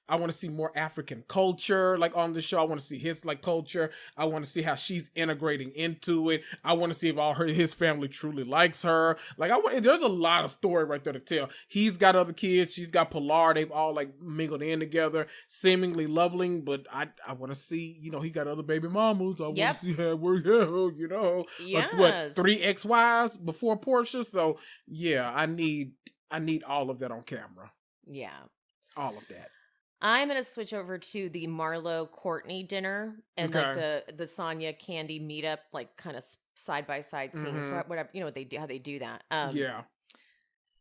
B: I want to see more African culture like on the show. I want to see his like culture. I want to see how she's integrating into it. I want to see if his family truly likes her. Like there's a lot of story right there to tell. He's got other kids. She's got Pilar. They've all like mingled in together, seemingly loving. But I want to see, you know, he got other baby mamas. I want to see how you know,
A: yes.
B: like, what 3 ex-wives before Portia. So yeah, I need all of that on camera.
A: Yeah,
B: all of that.
A: I'm gonna switch over to the Marlo Courtney dinner and like the Sonia Kandi meetup, like kind of side by side scenes, whatever, you know what they do, how they do that.
B: Yeah,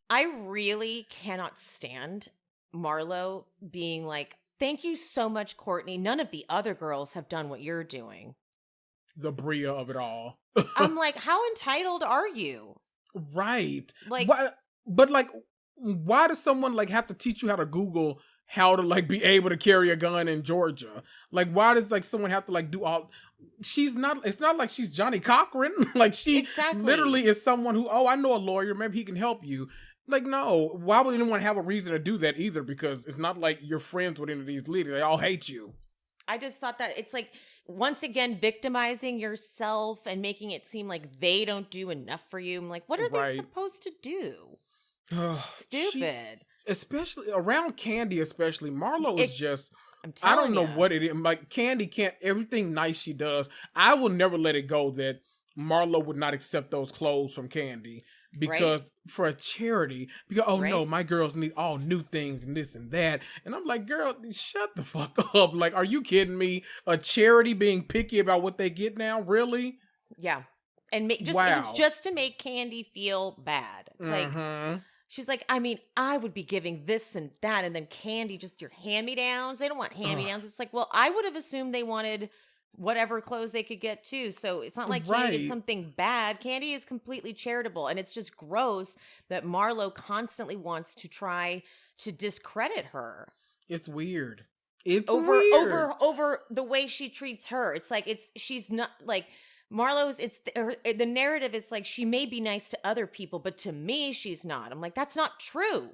A: I really cannot stand Marlo being like, "Thank you so much, Courtney. None of the other girls have done what you're doing."
B: The Bria of it all.
A: I'm like, how entitled are you?
B: Right.
A: Like,
B: but like, why does someone like have to teach you how to Google how to like be able to carry a gun in Georgia? Like, why does like someone have to like do all? It's not like she's Johnny Cochran. Like she literally is someone who, I know a lawyer, maybe he can help you. Like, no, why would anyone have a reason to do that either? Because it's not like you're friends with any of these leaders. They all hate you.
A: I just thought that it's like, once again, victimizing yourself and making it seem like they don't do enough for you. I'm like, what are they supposed to do? Stupid.
B: Especially around Kandi, especially Marlo is just
A: I'm
B: I
A: telling
B: don't know
A: ya.
B: what it is. Like Kandi can't. Everything nice she does, I will never let it go that Marlo would not accept those clothes from Kandi because for a charity. Because oh no,
A: Right.
B: my girls need all new things and this and that, and I'm like, girl, shut the fuck up. Like, are you kidding me? A charity being picky about what they get now? Really?
A: Yeah. And it was
B: Wow.
A: just to make Kandi feel bad. It's like, she's like, I mean, I would be giving this and that. And then Kandi, just your hand-me-downs. They don't want hand-me-downs. It's like, well, I would have assumed they wanted whatever clothes they could get too. So it's not like Kandi did something bad. Kandi is completely charitable. And it's just gross that Marlo constantly wants to try to discredit her.
B: It's weird. It's
A: over the way she treats her. It's like she's not like Marlo's. The narrative is like she may be nice to other people, but to me, she's not. I'm like, that's not true.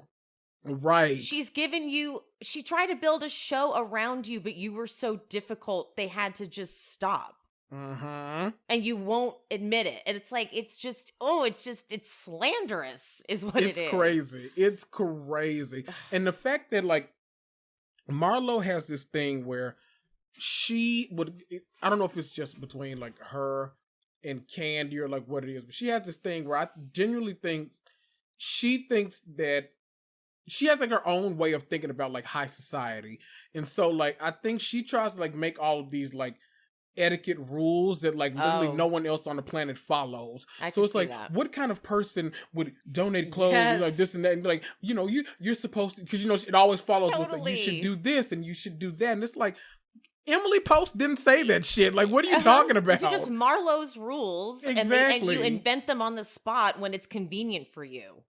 B: Right.
A: She's given you. She tried to build a show around you, but you were so difficult. They had to just stop. And you won't admit it. And it's like, it's slanderous is what it is.
B: It's crazy. It's crazy. And the fact that like Marlo has this thing where she would, I don't know if it's just between like her and Kandi or like what it is, but she has this thing where I genuinely think she thinks that she has like her own way of thinking about like high society. And so like, I think she tries to like make all of these like etiquette rules that like literally no one else on the planet follows. So it's like, what kind of person would donate clothes like this and that? And like, you know, you're supposed to, because you know, it always follows with like, you should do this and you should do that. And it's like, Emily Post didn't say that shit. Like, what are you talking about?
A: These are just Marlo's rules.
B: Exactly.
A: And you invent them on the spot when it's convenient for you.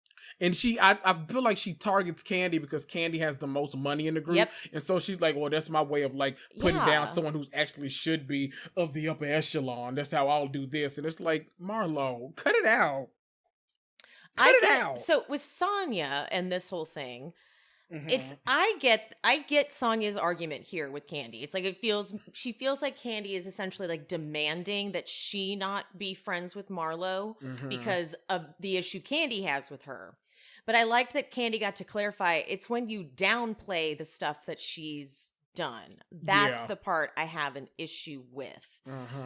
B: And I feel like she targets Kandi because Kandi has the most money in the group.
A: Yep.
B: And so she's like, well, that's my way of like putting down someone who's actually should be of the upper echelon. That's how I'll do this. And it's like, Marlo, cut it out. Cut it out.
A: So with Sonya and this whole thing, I get Sonya's argument here with Kandi. It's like she feels like Kandi is essentially like demanding that she not be friends with Marlo because of the issue Kandi has with her. But I liked that Kandi got to clarify it's when you downplay the stuff that she's done. That's the part I have an issue with.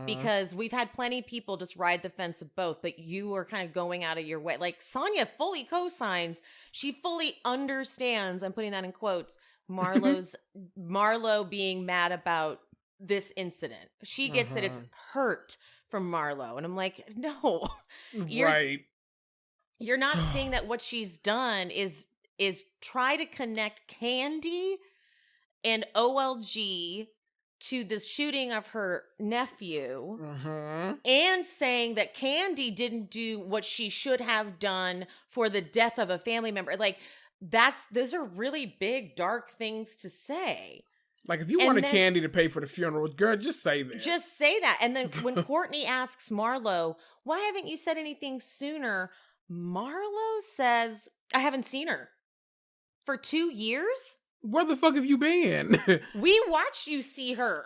A: Because we've had plenty of people just ride the fence of both, but you are kind of going out of your way. Like Sonya fully co-signs. She fully understands, I'm putting that in quotes, Marlo being mad about this incident. She gets that it's hurt from Marlo. And I'm like, no. You're not seeing that what she's done is try to connect Kandi and OLG to the shooting of her nephew and saying that Kandi didn't do what she should have done for the death of a family member. Like those are really big, dark things to say.
B: Like if you wanted Kandi to pay for the funeral, girl, just say that. Just
A: say that. And then when Courtney asks Marlo, why haven't you said anything sooner? Marlo says, I haven't seen her for 2 years.
B: Where the fuck have you been?
A: We watched you see her.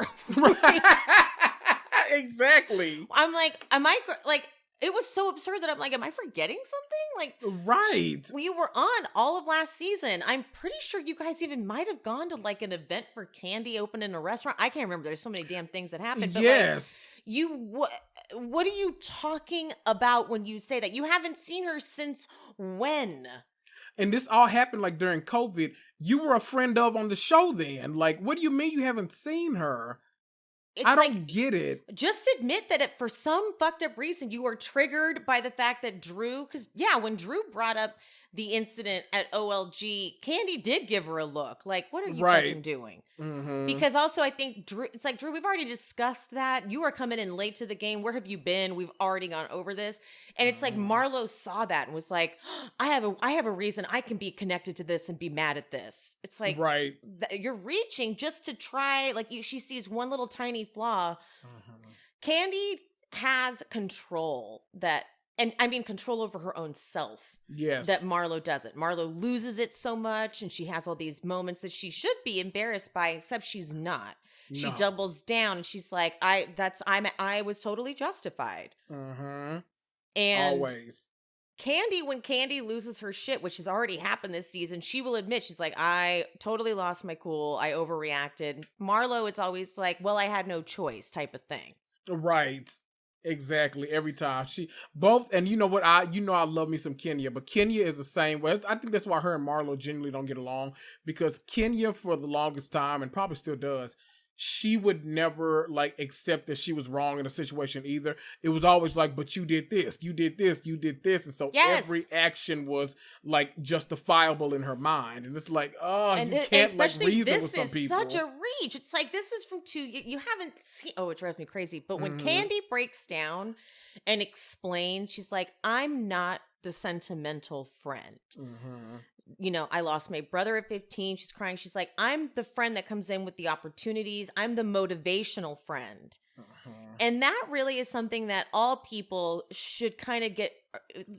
B: Exactly.
A: I'm like, it was so absurd that I'm like, am I forgetting something? Like, we were on all of last season. I'm pretty sure you guys even might have gone to like an event for Kandi opening a restaurant. I can't remember. There's so many damn things that happened. But what are you talking about when you say that? You haven't seen her since when?
B: And this all happened like during COVID. You were a friend of on the show then. Like, what do you mean you haven't seen her? I don't get it.
A: Just admit that for some fucked up reason, you were triggered by the fact that Drew, because when Drew brought up the incident at OLG, Kandi did give her a look. Like, what are you fucking doing? Because also I think Drew, it's like, Drew, we've already discussed that. You are coming in late to the game. Where have you been? We've already gone over this. And it's like Marlo saw that and was like, I have a reason I can be connected to this and be mad at this. It's like, you're reaching just to try, like she sees one little tiny flaw. Kandi has control control over her own self.
B: Yes.
A: That Marlo doesn't. Marlo loses it so much and she has all these moments that she should be embarrassed by, except she's not. No. She doubles down and she's like, I was totally justified.
B: And
A: always. Kandi, when Kandi loses her shit, which has already happened this season, she will admit, she's like, I totally lost my cool. I overreacted. Marlo, it's always like, well, I had no choice type of thing.
B: Right. Exactly. Every time she both, and you know what, I love me some Kenya, but Kenya is the same way. I think that's why her and Marlo genuinely don't get along, because Kenya for the longest time, and probably still does, she would never like accept that she was wrong in a situation either. It was always like, but you did this, you did this, you did this, and so every action was like justifiable in her mind, and it's like, oh, and you can't like reason with some people.
A: This is such a reach. It's like, this is from you haven't seen. Oh, it drives me crazy. But when Kandi breaks down and explains, she's like, I'm not the sentimental friend. You know, I lost my brother at 15. She's crying. She's like, I'm the friend that comes in with the opportunities. I'm the motivational friend. And that really is something that all people should kind of get.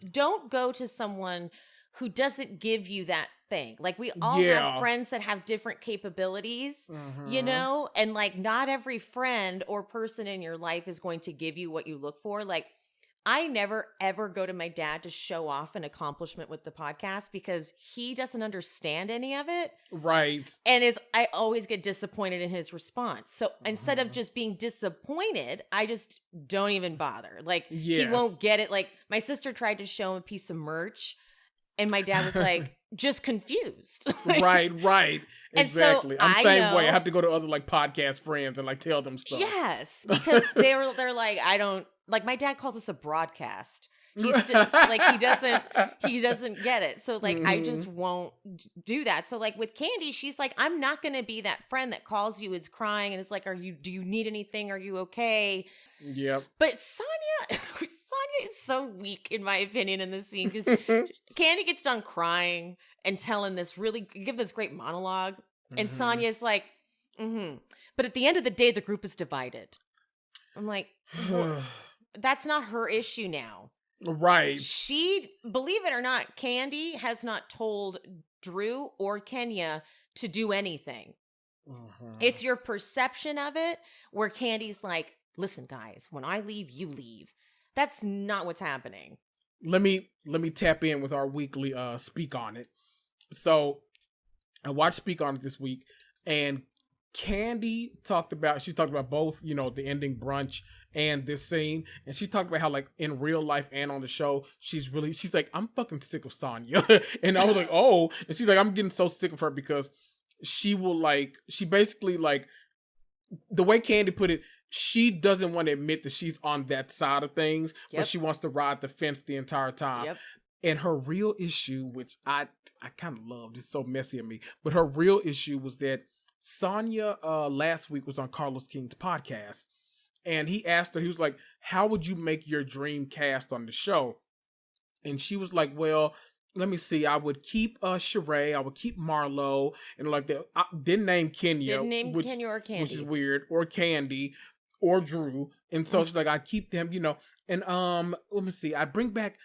A: Don't go to someone who doesn't give you that thing. Like, we all have friends that have different capabilities, you know, and like not every friend or person in your life is going to give you what you look for. Like, I never, ever go to my dad to show off an accomplishment with the podcast because he doesn't understand any of it.
B: Right.
A: And I always get disappointed in his response. So instead of just being disappointed, I just don't even bother. Like, he won't get it. Like, my sister tried to show him a piece of merch and my dad was like, just confused.
B: Right. Exactly.
A: So
B: I'm same way. I have to go to other like podcast friends and like tell them stuff.
A: Yes, because they're like, I don't. Like, my dad calls us a broadcast. He's still, like, he doesn't get it. So like, I just won't do that. So like with Kandi, she's like, I'm not going to be that friend that calls you, is crying, and it's like, do you need anything? Are you okay?
B: Yep.
A: But Sonia is so weak in my opinion in this scene, because Kandi gets done crying and give this great monologue, and Sonia's like, but at the end of the day, the group is divided. I'm like, well, that's not her issue now.
B: Right.
A: She, believe it or not, Kandi has not told Drew or Kenya to do anything. It's your perception of it, where Candy's like, listen, guys, when I leave, you leave. That's not what's happening.
B: Let me tap in with our weekly Speak On It. So I watched Speak On It this week, and Kandi talked about both, you know, the ending brunch and this scene, and she talked about how like in real life and on the show, she's like, I'm fucking sick of Sonya. And I was like, oh, and she's like, I'm getting so sick of her because she basically like, the way Kandi put it, she doesn't want to admit that she's on that side of things, but she wants to ride the fence the entire time. And her real issue, which I kind of loved, it's so messy of me, but her real issue was that Sonya last week was on Carlos King's podcast, and he asked her, he was like, how would you make your dream cast on the show? And she was like, well, let me see, I would keep Sheree, I would keep Marlo, and like that. I didn't name Kenya.
A: Kenya or Kandi.
B: Which is weird, or Kandi, or Drew. And so she's like, I'd keep them, you know, and let me see, I'd bring back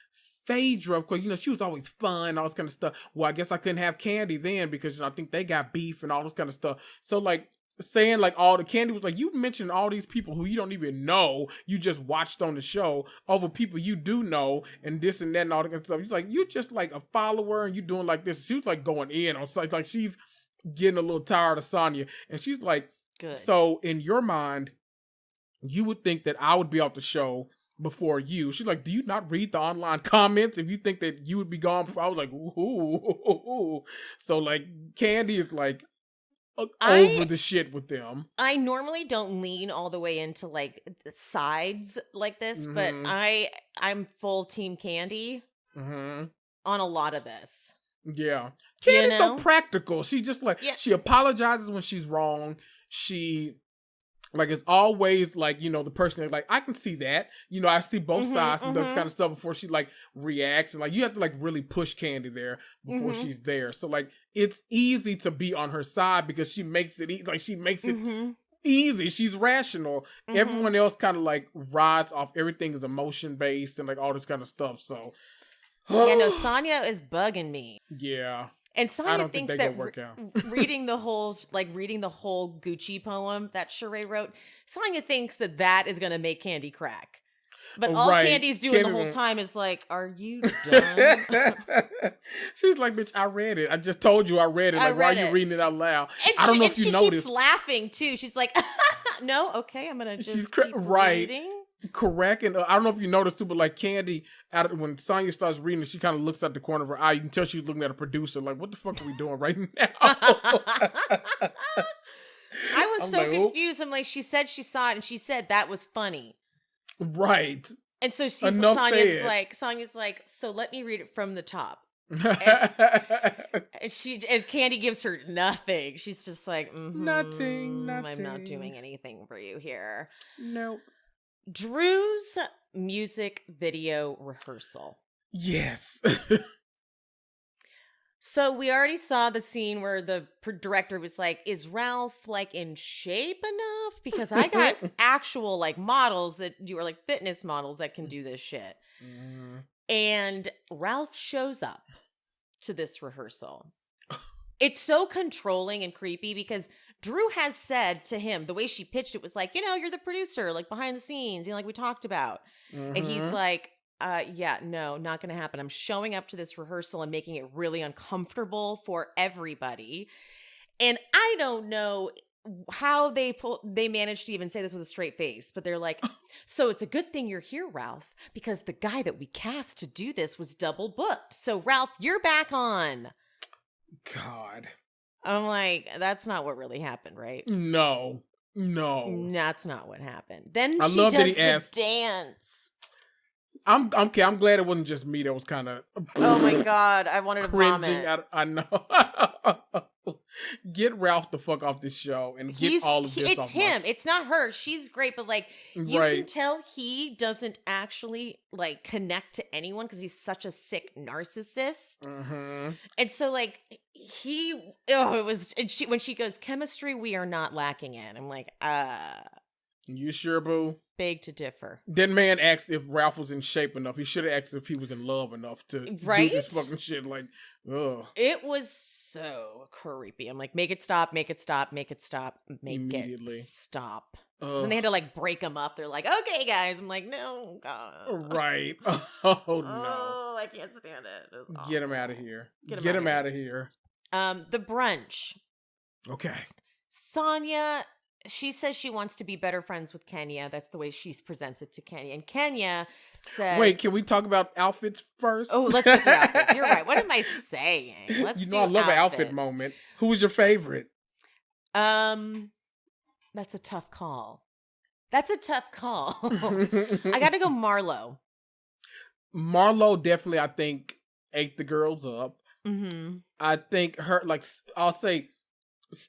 B: Phaedra, of course, you know, she was always fun, all this kind of stuff. Well, I guess I couldn't have Kandi then because, you know, I think they got beef and all this kind of stuff. So like saying like all the Kandi was like, you mentioned all these people who you don't even know, you just watched on the show, over people you do know, and this and that and all that kind of stuff. He's like, you're just like a follower and you doing like this. She was like going in on something, like she's getting a little tired of Sonya, and she's like, good. So in your mind, you would think that I would be off the show before you. She's like, do you not read the online comments if you think that you would be gone before? I was like, ooh. So like Kandi is like over the shit with them. I normally don't lean all the way into like sides like this, but I'm full team Kandi on a lot of this. Yeah. Kandi's so practical. She just like, she apologizes when she's wrong. She like, it's always like, you know, the person like, I can see that, you know, I see both sides and that kind of stuff before she like reacts, and like you have to like really push Kandi there before she's there. So like it's easy to be on her side because she makes it easy. She's rational. Everyone else kind of like rides off, everything is emotion based and like all this kind of stuff. So yeah, no, Sonya is bugging me. Yeah. And Sonya thinks that reading the whole Gucci poem that Sheree wrote, Sonya thinks that is going to make Kandi crack.
A: But all
B: Right.
A: Candy's doing the
B: Kandi
A: whole
B: won't-
A: time is like, "Are you done?"
B: She's like, bitch, I read it. I just told you I read it.
A: I
B: Like, why are
A: read
B: you
A: it.
B: reading it out loud?
A: And
B: I don't know
A: and
B: if you
A: she
B: noticed.
A: keeps laughing too. She's like, "No, okay, I'm gonna
B: She's
A: just
B: cra-
A: keep
B: right.
A: reading."
B: Correct. And I don't know if you noticed too, but like Kandi, when Sonya starts reading it, she kind of looks at the corner of her eye. You can tell she's looking at a producer, like, what the fuck are we doing right now?
A: I was
B: I'm
A: so
B: like, oh.
A: confused. I'm like, she said she saw it, and she said that was funny.
B: Right.
A: And so
B: Enough
A: Sonya's
B: said.
A: like, so let me read it from the top.
B: Nothing.
A: And Kandi gives her nothing. She's just like,
B: Nothing.
A: I'm not doing anything for you here.
B: Nope.
A: Drew's music video rehearsal.
B: Yes.
A: So we already saw the scene where the director was like, is Ralph like in shape enough? Because I got actual like models that do, or like fitness models that can do this shit. And Ralph shows up to this rehearsal. It's so controlling and creepy because Drew has said to him, the way she pitched it was like, you're the producer, like behind the scenes, like we talked about. And he's like, yeah, no, not going to happen. I'm showing up to this rehearsal and making it really uncomfortable for everybody. And I don't know how they managed to even say this with a straight face, but they're like, so it's a good thing you're here, Ralph, because the guy that we cast to do this was double booked. So Ralph, you're back on.
B: God.
A: I'm like, that's not what really happened, right?
B: No.
A: That's not what happened. Then
B: I
A: she
B: love that
A: does
B: he
A: the
B: asked-
A: dance.
B: I'm okay. I'm glad it wasn't just me that was kind of.
A: Oh my God, I wanted to
B: cringing.
A: vomit.
B: I know. Get Ralph the fuck off this show and get all of this
A: it's
B: off.
A: him. It's not her. She's great, but like you can
B: Right.
A: tell he doesn't actually like connect to anyone because he's such a sick narcissist. And so like it was. And when she goes, chemistry we are not lacking in. I'm like,
B: You sure, boo?
A: beg to differ.
B: That man asked if Ralph was in shape enough. He should have asked if he was in love enough to do this fucking shit. Like, ugh.
A: It was so creepy. I'm like, make it stop, make it stop, make it stop, make
B: Immediately.
A: it stop. And they had to like break them up. They're like, okay, guys. I'm like, no, God.
B: Right. Oh, no.
A: Oh, I can't stand it. It was
B: Get him out of here. Get him out of here.
A: The brunch.
B: Okay.
A: Sonya, she says she wants to be better friends with Kenya. That's the way she presents it to Kenya. And Kenya says...
B: Wait, can we talk about outfits first?
A: Oh, let's get to outfits. You're right. What am I saying? Let's do
B: I love an outfit
A: outfits.
B: moment. Who was your favorite?
A: That's a tough call. I got to go Marlo.
B: Marlo definitely, I think, ate the girls up.
A: Mm-hmm.
B: I think her, like, I'll say,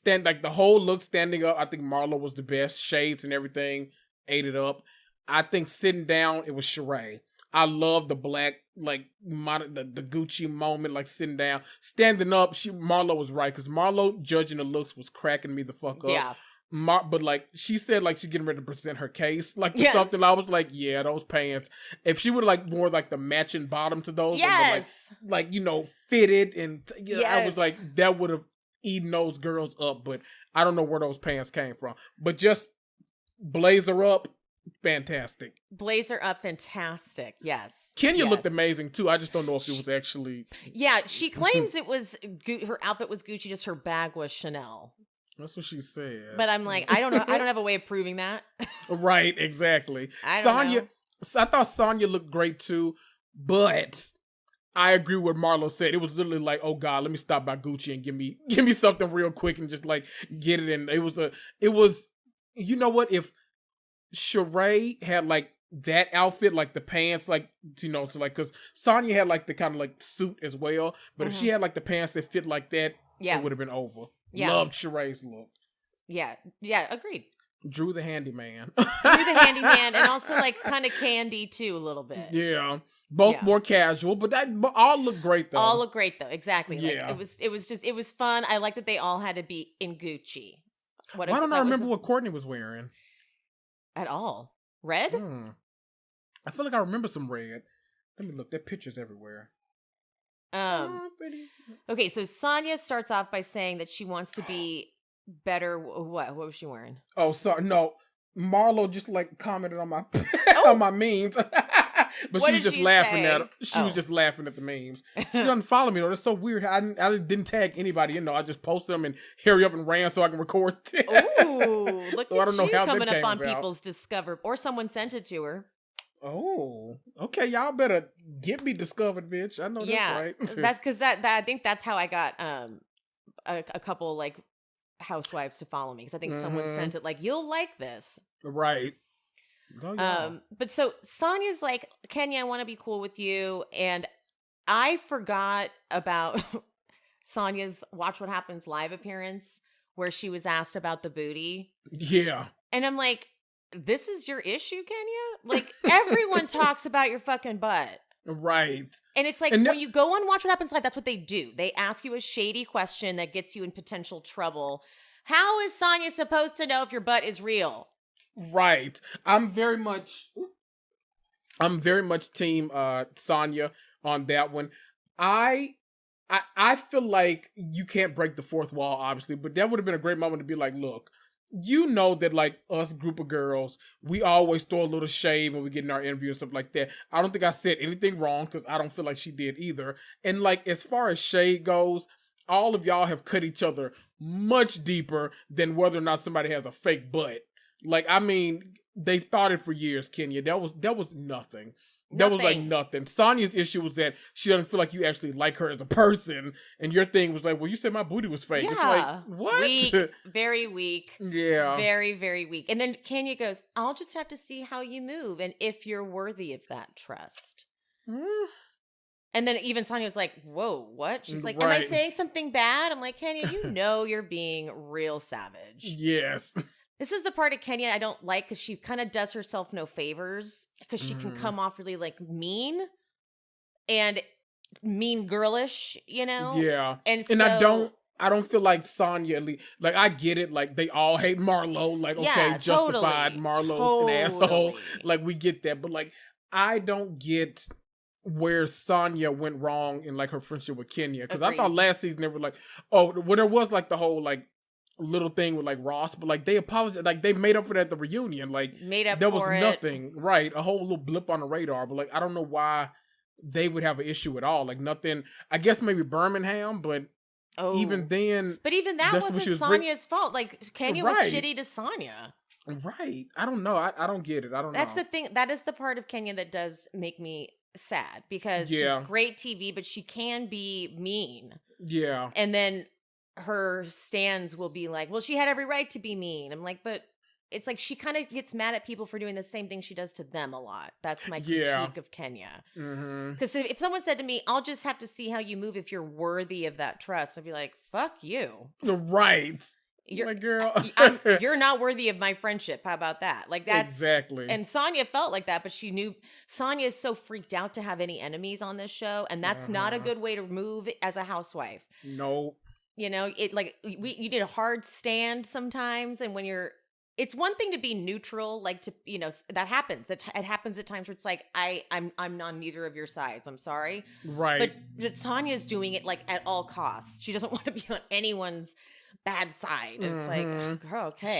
B: the whole look standing up, I think Marlo was the best. Shades and everything ate it up. I think sitting down, it was Sheree. I love the black, like, the Gucci moment, like sitting down. Standing up, Marlo was right, because Marlo judging the looks was cracking me the fuck up.
A: Yeah.
B: But like she said, like she's getting ready to present her case, like
A: Yes.
B: something. I was like, yeah, those pants. If she would like more like the matching bottom to those,
A: Yes.
B: and like fitted, and I was
A: Yes.
B: like, that would have eaten those girls up. But I don't know where those pants came from. But just blazer up, fantastic.
A: Blazer up, fantastic. Yes.
B: Kenya looked
A: Yes.
B: amazing too. I just don't know if it was actually.
A: Yeah, she claims it was her outfit was Gucci, just her bag was Chanel.
B: That's what she said.
A: But I'm like, I don't know. I don't have a way of proving that.
B: Right, exactly.
A: I don't know.
B: I thought Sonya looked great too, but I agree with Marlo said. It was literally like, oh God, let me stop by Gucci and give me something real quick and just like get it in. It was you know what? If Sheree had like that outfit, like the pants, like so like because Sonya had like the kind of like suit as well, but if she had like the pants that fit like that,
A: Yeah.
B: it would have been over.
A: Yeah.
B: Loved Sheree's look.
A: Yeah, agreed.
B: Drew the handyman.
A: Drew the handyman, and also like kind of Kandi too, a little bit.
B: Yeah, both more casual, but all look great though.
A: All look great though, exactly.
B: Yeah.
A: Like it was fun. I like that they all had to be in Gucci.
B: Why don't I remember what Courtney was wearing
A: at all? Red?
B: I feel like I remember some red. Let me look. There are pictures everywhere.
A: Okay, so Sonya starts off by saying that she wants to be better. What was she wearing?
B: Oh, sorry. No, Marlo just like commented on my on my memes. But
A: What
B: she was
A: did
B: just
A: she
B: laughing
A: say?
B: at them. She was just laughing at the memes. She doesn't follow me though. That's so weird. I didn't tag anybody in though. I just posted them and hurry up and ran so I can record.
A: Ooh, look
B: So I
A: at
B: don't know
A: you
B: how that
A: coming up
B: came
A: on
B: about.
A: people's discover, or someone sent it to her.
B: Oh, okay. Y'all better get me discovered, bitch. I know
A: Yeah,
B: that's right.
A: that's because that I think that's how I got a couple like housewives to follow me because I think someone sent it like you'll like this.
B: Right. Go y'all.
A: But so Sonya's like, Kenya, I want to be cool with you, and I forgot about Sonya's Watch What Happens live appearance where she was asked about the booty,
B: Yeah.
A: and I'm like, this is your issue, Kenya? Like everyone talks about your fucking butt.
B: Right.
A: And it's like
B: And
A: when you go on Watch What Happens Live, that's what they do. They ask you a shady question that gets you in potential trouble. How is Sonya supposed to know if your butt is real?
B: Right. I'm very much team Sonya on that one. I feel like you can't break the fourth wall, obviously, but that would have been a great moment to be like, look, you know that like us group of girls, we always throw a little shade when we get in our interview and stuff like that. I don't think I said anything wrong because I don't feel like she did either. And like as far as shade goes, all of y'all have cut each other much deeper than whether or not somebody has a fake butt. Like, I mean, they've thought it for years, Kenya. That was nothing. That was like nothing. Sonya's issue was that she doesn't feel like you actually like her as a person. And your thing was like, well, you said my booty was fake.
A: Yeah.
B: It's like, what?
A: Weak. Very weak.
B: Yeah.
A: Very, very weak. And then Kenya goes, I'll just have to see how you move and if you're worthy of that trust. And then even Sonya was like, whoa, what? She's like, am I saying something bad? I'm like, Kenya, you know you're being real savage.
B: Yes.
A: This is the part of Kenya I don't like because she kind of does herself no favors because she can come off really like mean and mean girlish, you know?
B: Yeah.
A: And
B: so, I don't feel like Sonya, like I get it, like they all hate Marlo, like okay, justified, Marlo's an asshole, like we get that, but like I don't get where Sonya went wrong in like her friendship with Kenya, because I thought last season they were like, oh, when there was like the whole like little thing with like Ross, but like they apologized, like they made up for that at the reunion, like
A: made up
B: there
A: for
B: was nothing, right? A whole little blip on the radar, but like I don't know why they would have an issue at all, like nothing. I guess maybe Birmingham, but even then,
A: but even that wasn't Sonya's fault. Like Kenya was shitty to Sonya,
B: right? I don't know. I don't get it. I don't know.
A: That's the thing. That is the part of Kenya that does make me sad because she's great TV, but she can be mean.
B: Yeah,
A: and then her stands will be like, well, she had every right to be mean. I'm like, but it's like she kind of gets mad at people for doing the same thing she does to them a lot. That's my critique of Kenya. Because if someone said to me, I'll just have to see how you move if you're worthy of that trust, I'd be like, fuck you.
B: Right.
A: You're
B: like, girl.
A: You're not worthy of my friendship. How about that? Like that's
B: exactly.
A: And Sonya felt like that, but she knew Sonya is so freaked out to have any enemies on this show, and that's not a good way to move as a housewife.
B: No.
A: You know, it like you need a hard stand sometimes, and when it's one thing to be neutral, like to, you know, that happens. It happens at times where it's like I'm on neither of your sides. I'm sorry,
B: right?
A: But Sonya's doing it like at all costs. She doesn't want to be on anyone's bad side. It's like, oh, girl, okay.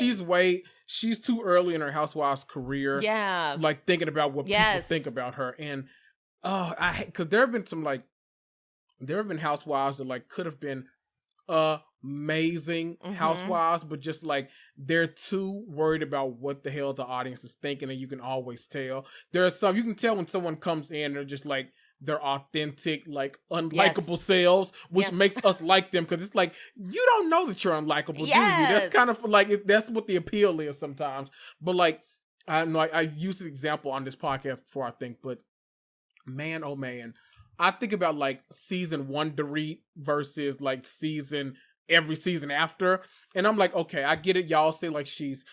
B: She's too early in her housewives career.
A: Yeah,
B: like thinking about what people think about her, and because there have been housewives that like could have been amazing housewives, but just like they're too worried about what the hell the audience is thinking, and you can always tell. There are some you can tell when someone comes in, they're just like their authentic, like unlikable selves, which makes us like them because it's like you don't know that you're unlikable, do you? That's kind of like that's what the appeal is sometimes. But like I know I used this example on this podcast before, I think, but man, oh man. I think about like season 1 Dorit versus like every season after, and I'm like, okay, I get it. Y'all say like she's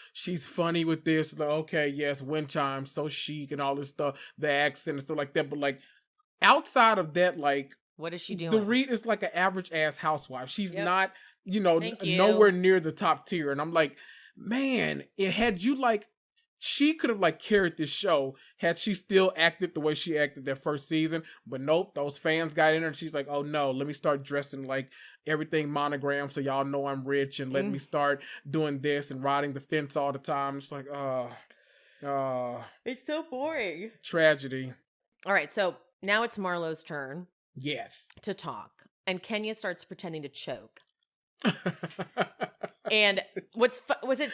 B: funny with this, like okay, yes, wind chime, so chic and all this stuff, the accent and stuff like that. But like outside of that, like
A: what is she doing?
B: Dorit is like an average ass housewife. She's not, nowhere near the top tier. And I'm like, man, had you like she could have like carried this show had she still acted the way she acted that first season. But nope, those fans got in her and she's like, oh no, let me start dressing like everything monogram so y'all know I'm rich, and let me start doing this and riding the fence all the time. It's like,
A: It's so boring.
B: tragedy.
A: All right, so now it's Marlo's turn
B: Yes.
A: to talk, and Kenya starts pretending to choke. And was it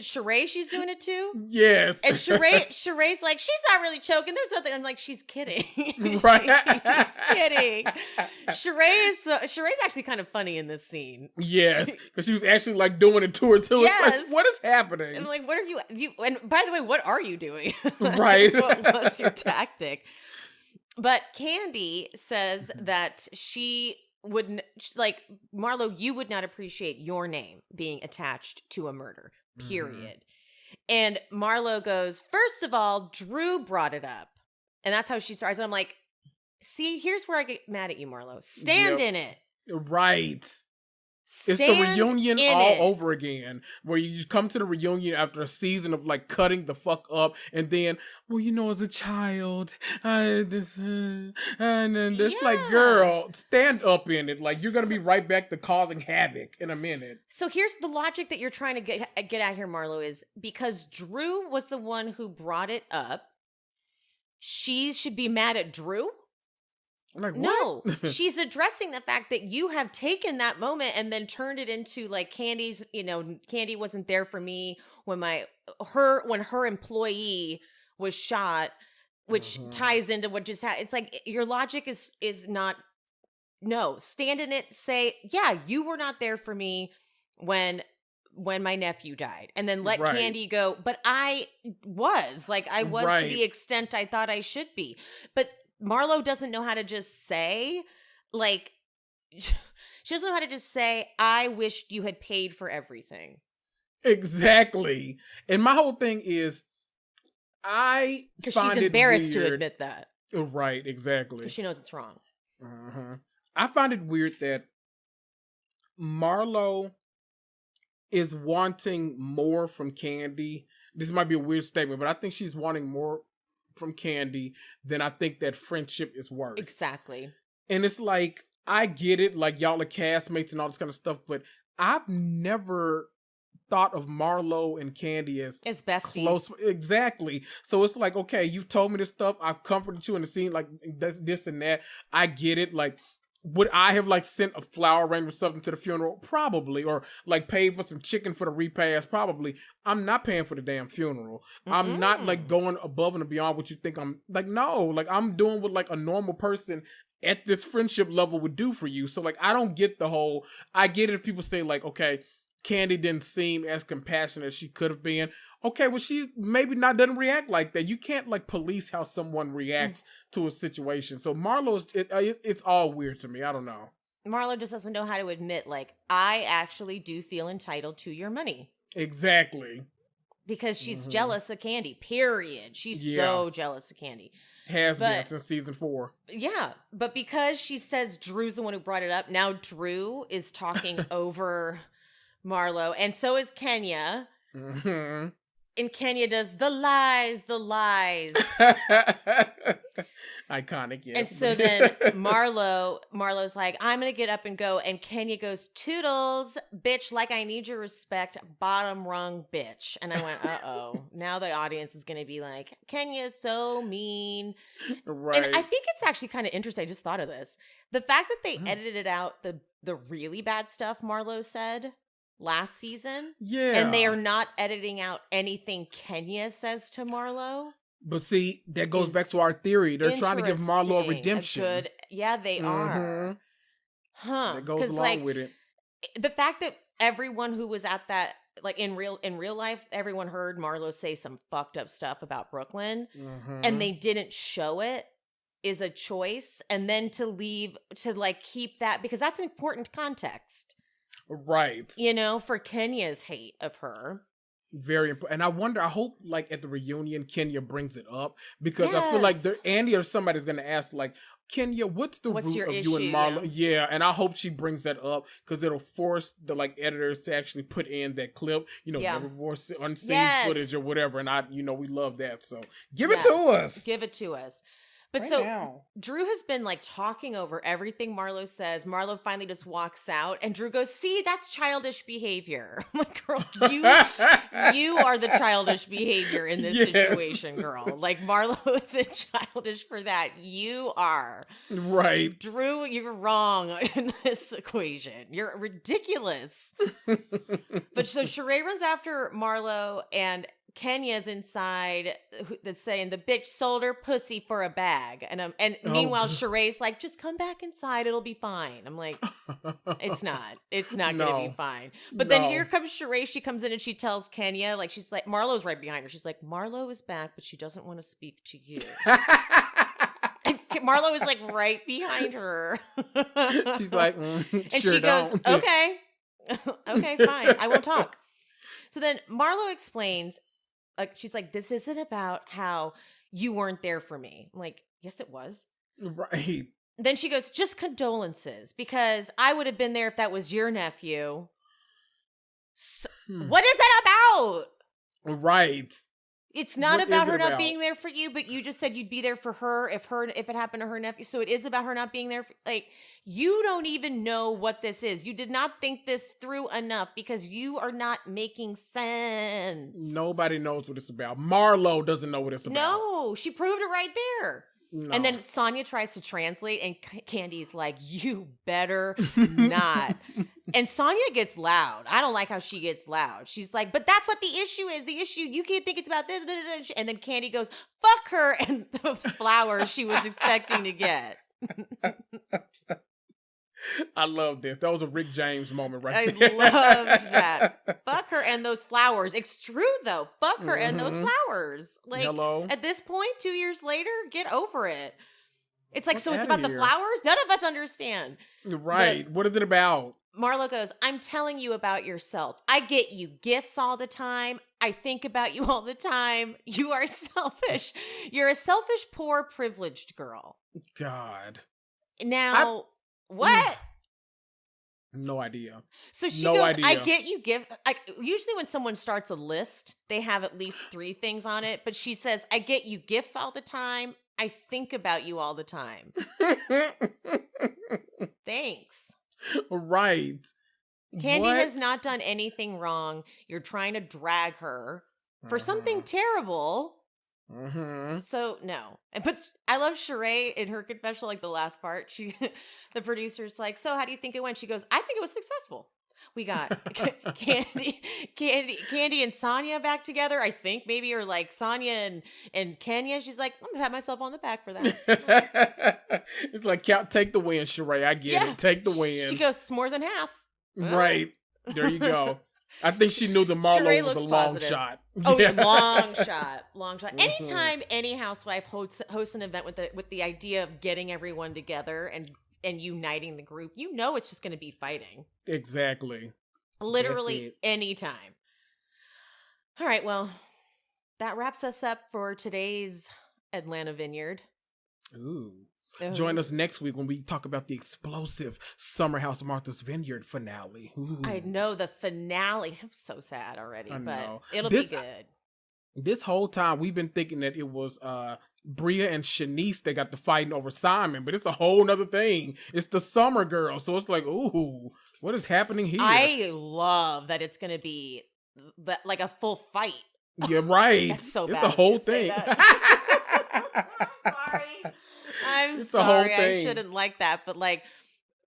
A: Sheree she's doing it to?
B: Yes.
A: And Sheree's like, she's not really choking. There's nothing. I'm like, she's kidding.
B: Right.
A: She's kidding. Sheree's actually kind of funny in this scene.
B: Yes, because she was actually like doing it to her too.
A: Yes.
B: It's like, what is happening?
A: I'm like, what are you? And by the way, what are you doing?
B: Right.
A: What's your tactic? But Kandi says that she wouldn't, like, Marlo, you would not appreciate your name being attached to a murder, period. And Marlo goes, first of all, Drew brought it up. And that's how she starts. And I'm like, see, here's where I get mad at you, Marlo. Stand in it.
B: Right.
A: Stand
B: It's the reunion
A: in
B: all
A: it.
B: over again, where you come to the reunion after a season of like cutting the fuck up, and then, well, you know, as a child, and then this, like, girl, stand up in it. Like, you're gonna be right back to causing havoc in a minute.
A: So here's the logic that you're trying to get at here, Marlo, is because Drew was the one who brought it up, she should be mad at Drew?
B: Like,
A: No,
B: what?
A: she's addressing the fact that you have taken that moment and then turned it into like Candy's, Kandi wasn't there for me when her employee was shot, which ties into what just happened. It's like your logic is not, no, stand in it, say, yeah, you were not there for me when my nephew died, and then let Kandi go, but I was to the extent I thought I should be. But Marlo doesn't know how to just say, like, she doesn't know how to just say, I wished you had paid for everything.
B: Exactly. And my whole thing is,
A: Because she's embarrassed to admit that.
B: Right, exactly.
A: Because she knows it's wrong.
B: I find it weird that Marlo is wanting more from Kandi. This might be a weird statement, but I think she's wanting more from Kandi than I think that friendship is worth.
A: Exactly.
B: And it's like, I get it, like, y'all are castmates and all this kind of stuff, but I've never thought of Marlo and Kandi as
A: besties.
B: Close. Exactly. So it's like, okay, you told me this stuff, I've comforted you in the scene, like this and that. I get it. Like, would I have like sent a flower arranged or something to the funeral? Probably. Or like paid for some chicken for the repast? Probably. I'm not paying for the damn funeral. I'm not like going above and beyond what you think I'm like, no, like I'm doing what like a normal person at this friendship level would do for you. So like, I don't get the whole, I get it if people say like, okay, Kandi didn't seem as compassionate as she could have been. Okay, well, she maybe doesn't react like that. You can't like police how someone reacts to a situation. So Marlo, it's all weird to me. I don't know.
A: Marlo just doesn't know how to admit, like, I actually do feel entitled to your money.
B: Exactly.
A: Because she's jealous of Kandi, period. She's so jealous of Kandi.
B: Has been since season 4.
A: Yeah, but because she says Drew's the one who brought it up, now Drew is talking over Marlo, and so is Kenya. And Kenya does the lies.
B: Iconic, yes.
A: And so then Marlo's like, I'm gonna get up and go, and Kenya goes, toodles, bitch, like I need your respect, bottom rung bitch. And I went, uh-oh. Now the audience is gonna be like, Kenya's so mean.
B: Right.
A: And I think it's actually kind of interesting, I just thought of this. The fact that they edited out the really bad stuff Marlo said last season. Yeah. And they are not editing out anything Kenya says to Marlo.
B: But see, that goes back to our theory. They're trying to give Marlo a redemption.
A: Yeah, they are. Huh.
B: That goes along with it.
A: The fact that everyone who was at that, like in real life, everyone heard Marlo say some fucked up stuff about Brooklyn, and they didn't show it is a choice. And then to like keep that, because that's important context.
B: Right.
A: For Kenya's hate of her.
B: Very important. And I wonder, I hope like at the reunion, Kenya brings it up because I feel like Andy or somebody's going to ask like, Kenya, what's the root
A: your
B: of
A: issue?
B: you and Marlo? Yeah. And I hope she brings that up because it'll force the like editors to actually put in that clip, never more unseen footage or whatever. And we love that. So give it to us.
A: Give it to us. But
B: right
A: so
B: now.
A: Drew has been like talking over everything Marlo says. Marlo finally just walks out and Drew goes, see, that's childish behavior. I'm like, girl, you are the childish behavior in this situation, girl. Like Marlo isn't childish for that. You are.
B: Right.
A: Drew, you're wrong in this equation. You're ridiculous. But so Sheree runs after Marlo and Kenya's inside that's saying the bitch sold her pussy for a bag. And meanwhile, Sheree's like, just come back inside. It'll be fine. I'm like, it's not. It's not going to be fine. But then here comes Sheree. She comes in and she tells Kenya, like, she's like, Marlo's right behind her. She's like, Marlo is back, but she doesn't want to speak to you. And Marlo is like right behind her.
B: She's like,
A: and
B: sure
A: she goes, okay. Okay, fine. I won't talk. So then Marlo explains, she's like, this isn't about how you weren't there for me. I'm like, yes, it was.
B: Right.
A: Then she goes, just condolences, because I would have been there if that was your nephew. So, what is that about?
B: Right.
A: It's not about her not being there for you, but you just said you'd be there for her if it happened to her nephew. So it is about her not being there. Like, you don't even know what this is. You did not think this through enough because you are not making sense.
B: Nobody knows what it's about. Marlo doesn't know what it's about.
A: No, she proved it right there.
B: No.
A: And then Sonia tries to translate, and Candy's like, you better not. And Sonia gets loud. I don't like how she gets loud. She's like, but that's what the issue is. The issue, you can't think it's about this. And then Kandi goes, fuck her, and those flowers she was expecting to get.
B: I love this. That was a Rick James moment right there.
A: I loved that. Fuck her and those flowers. It's true, though. Fuck her and those flowers. Like,
B: hello?
A: At this point, 2 years later, get over it. It's like, so it's
B: outta
A: about the flowers? None of us understand.
B: Right.
A: But
B: what is it about?
A: Marlo goes, I'm telling you about yourself. I get you gifts all the time. I think about you all the time. You are selfish. You're a selfish, poor, privileged girl.
B: God.
A: Now, what?
B: No idea.
A: So she goes, I get you give. Usually when someone starts a list, they have at least 3 things on it. But she says, I get you gifts all the time. I think about you all the time. Thanks.
B: Right.
A: Kandi has not done anything wrong. You're trying to drag her for something terrible.
B: Mm-hmm.
A: So no, but I love Sheree in her confessional, like the last part. The producer's like, "So how do you think it went?" She goes, "I think it was successful. We got Kandi and Sonia back together. I think maybe, or like Sonia and Kenya." She's like, "I'm gonna pat myself on the back for that."
B: It's like, take the win, Sheree. I get it. Take the win.
A: She goes, "It's more than half."
B: Right. There you go. I think she knew the Marlo was a long shot.
A: Oh, yeah. Long shot. Mm-hmm. Anytime any housewife hosts an event with the idea of getting everyone together and uniting the group, you know it's just going to be fighting.
B: Exactly.
A: Literally anytime. All right, well, that wraps us up for today's Atlanta Vineyard.
B: Ooh. Join us next week when we talk about the explosive Summer House Martha's Vineyard finale. Ooh.
A: I know, the finale. I'm so sad already, but it'll be good.
B: This whole time we've been thinking that it was Bria and Shanice that got the fighting over Simon, but it's a whole nother thing. It's the Summer Girl. So it's like, ooh, what is happening here?
A: I love that it's going to be like a full fight.
B: Yeah, right.
A: That's so bad.
B: It's a whole thing.
A: I'm sorry. I shouldn't like that, but like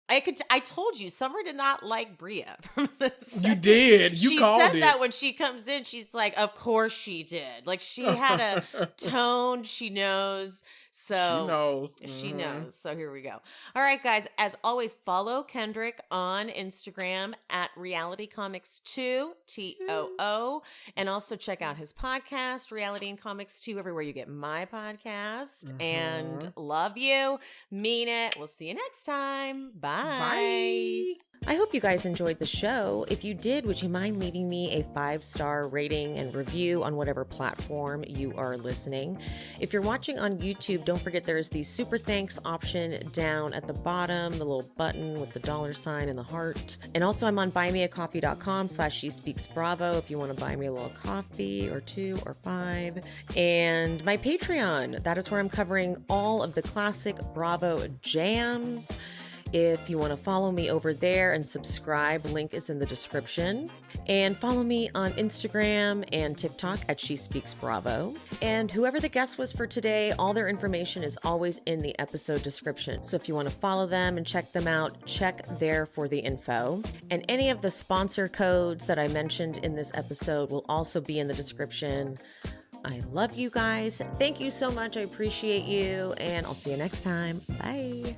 A: I told you, Summer did not like Bria from this.
B: You did. You called it.
A: She said that when she comes in. She's like, of course she did. Like, she had a tone. She knows. So
B: she knows.
A: She knows. So here we go. All right, guys. As always, follow Kendrick on Instagram at RealityComics2, TOO. And also check out his podcast, Reality and Comics 2, everywhere you get my podcast. And love you. Mean it. We'll see you next time. Bye. Bye.
C: I hope you guys enjoyed the show. If you did, would you mind leaving me a 5-star rating and review on whatever platform you are listening? If you're watching on YouTube, don't forget there's the super thanks option down at the bottom, the little button with the $ and the heart. And also I'm on buymeacoffee.com/SheSpeaksBravo if you want to buy me a little coffee or 2 or 5. And my Patreon, that is where I'm covering all of the classic Bravo jams. If you want to follow me over there and subscribe, link is in the description. And follow me on Instagram and TikTok at She Speaks Bravo. And whoever the guest was for today, all their information is always in the episode description. So if you want to follow them and check them out, check there for the info. And any of the sponsor codes that I mentioned in this episode will also be in the description. I love you guys. Thank you so much. I appreciate you. And I'll see you next time. Bye.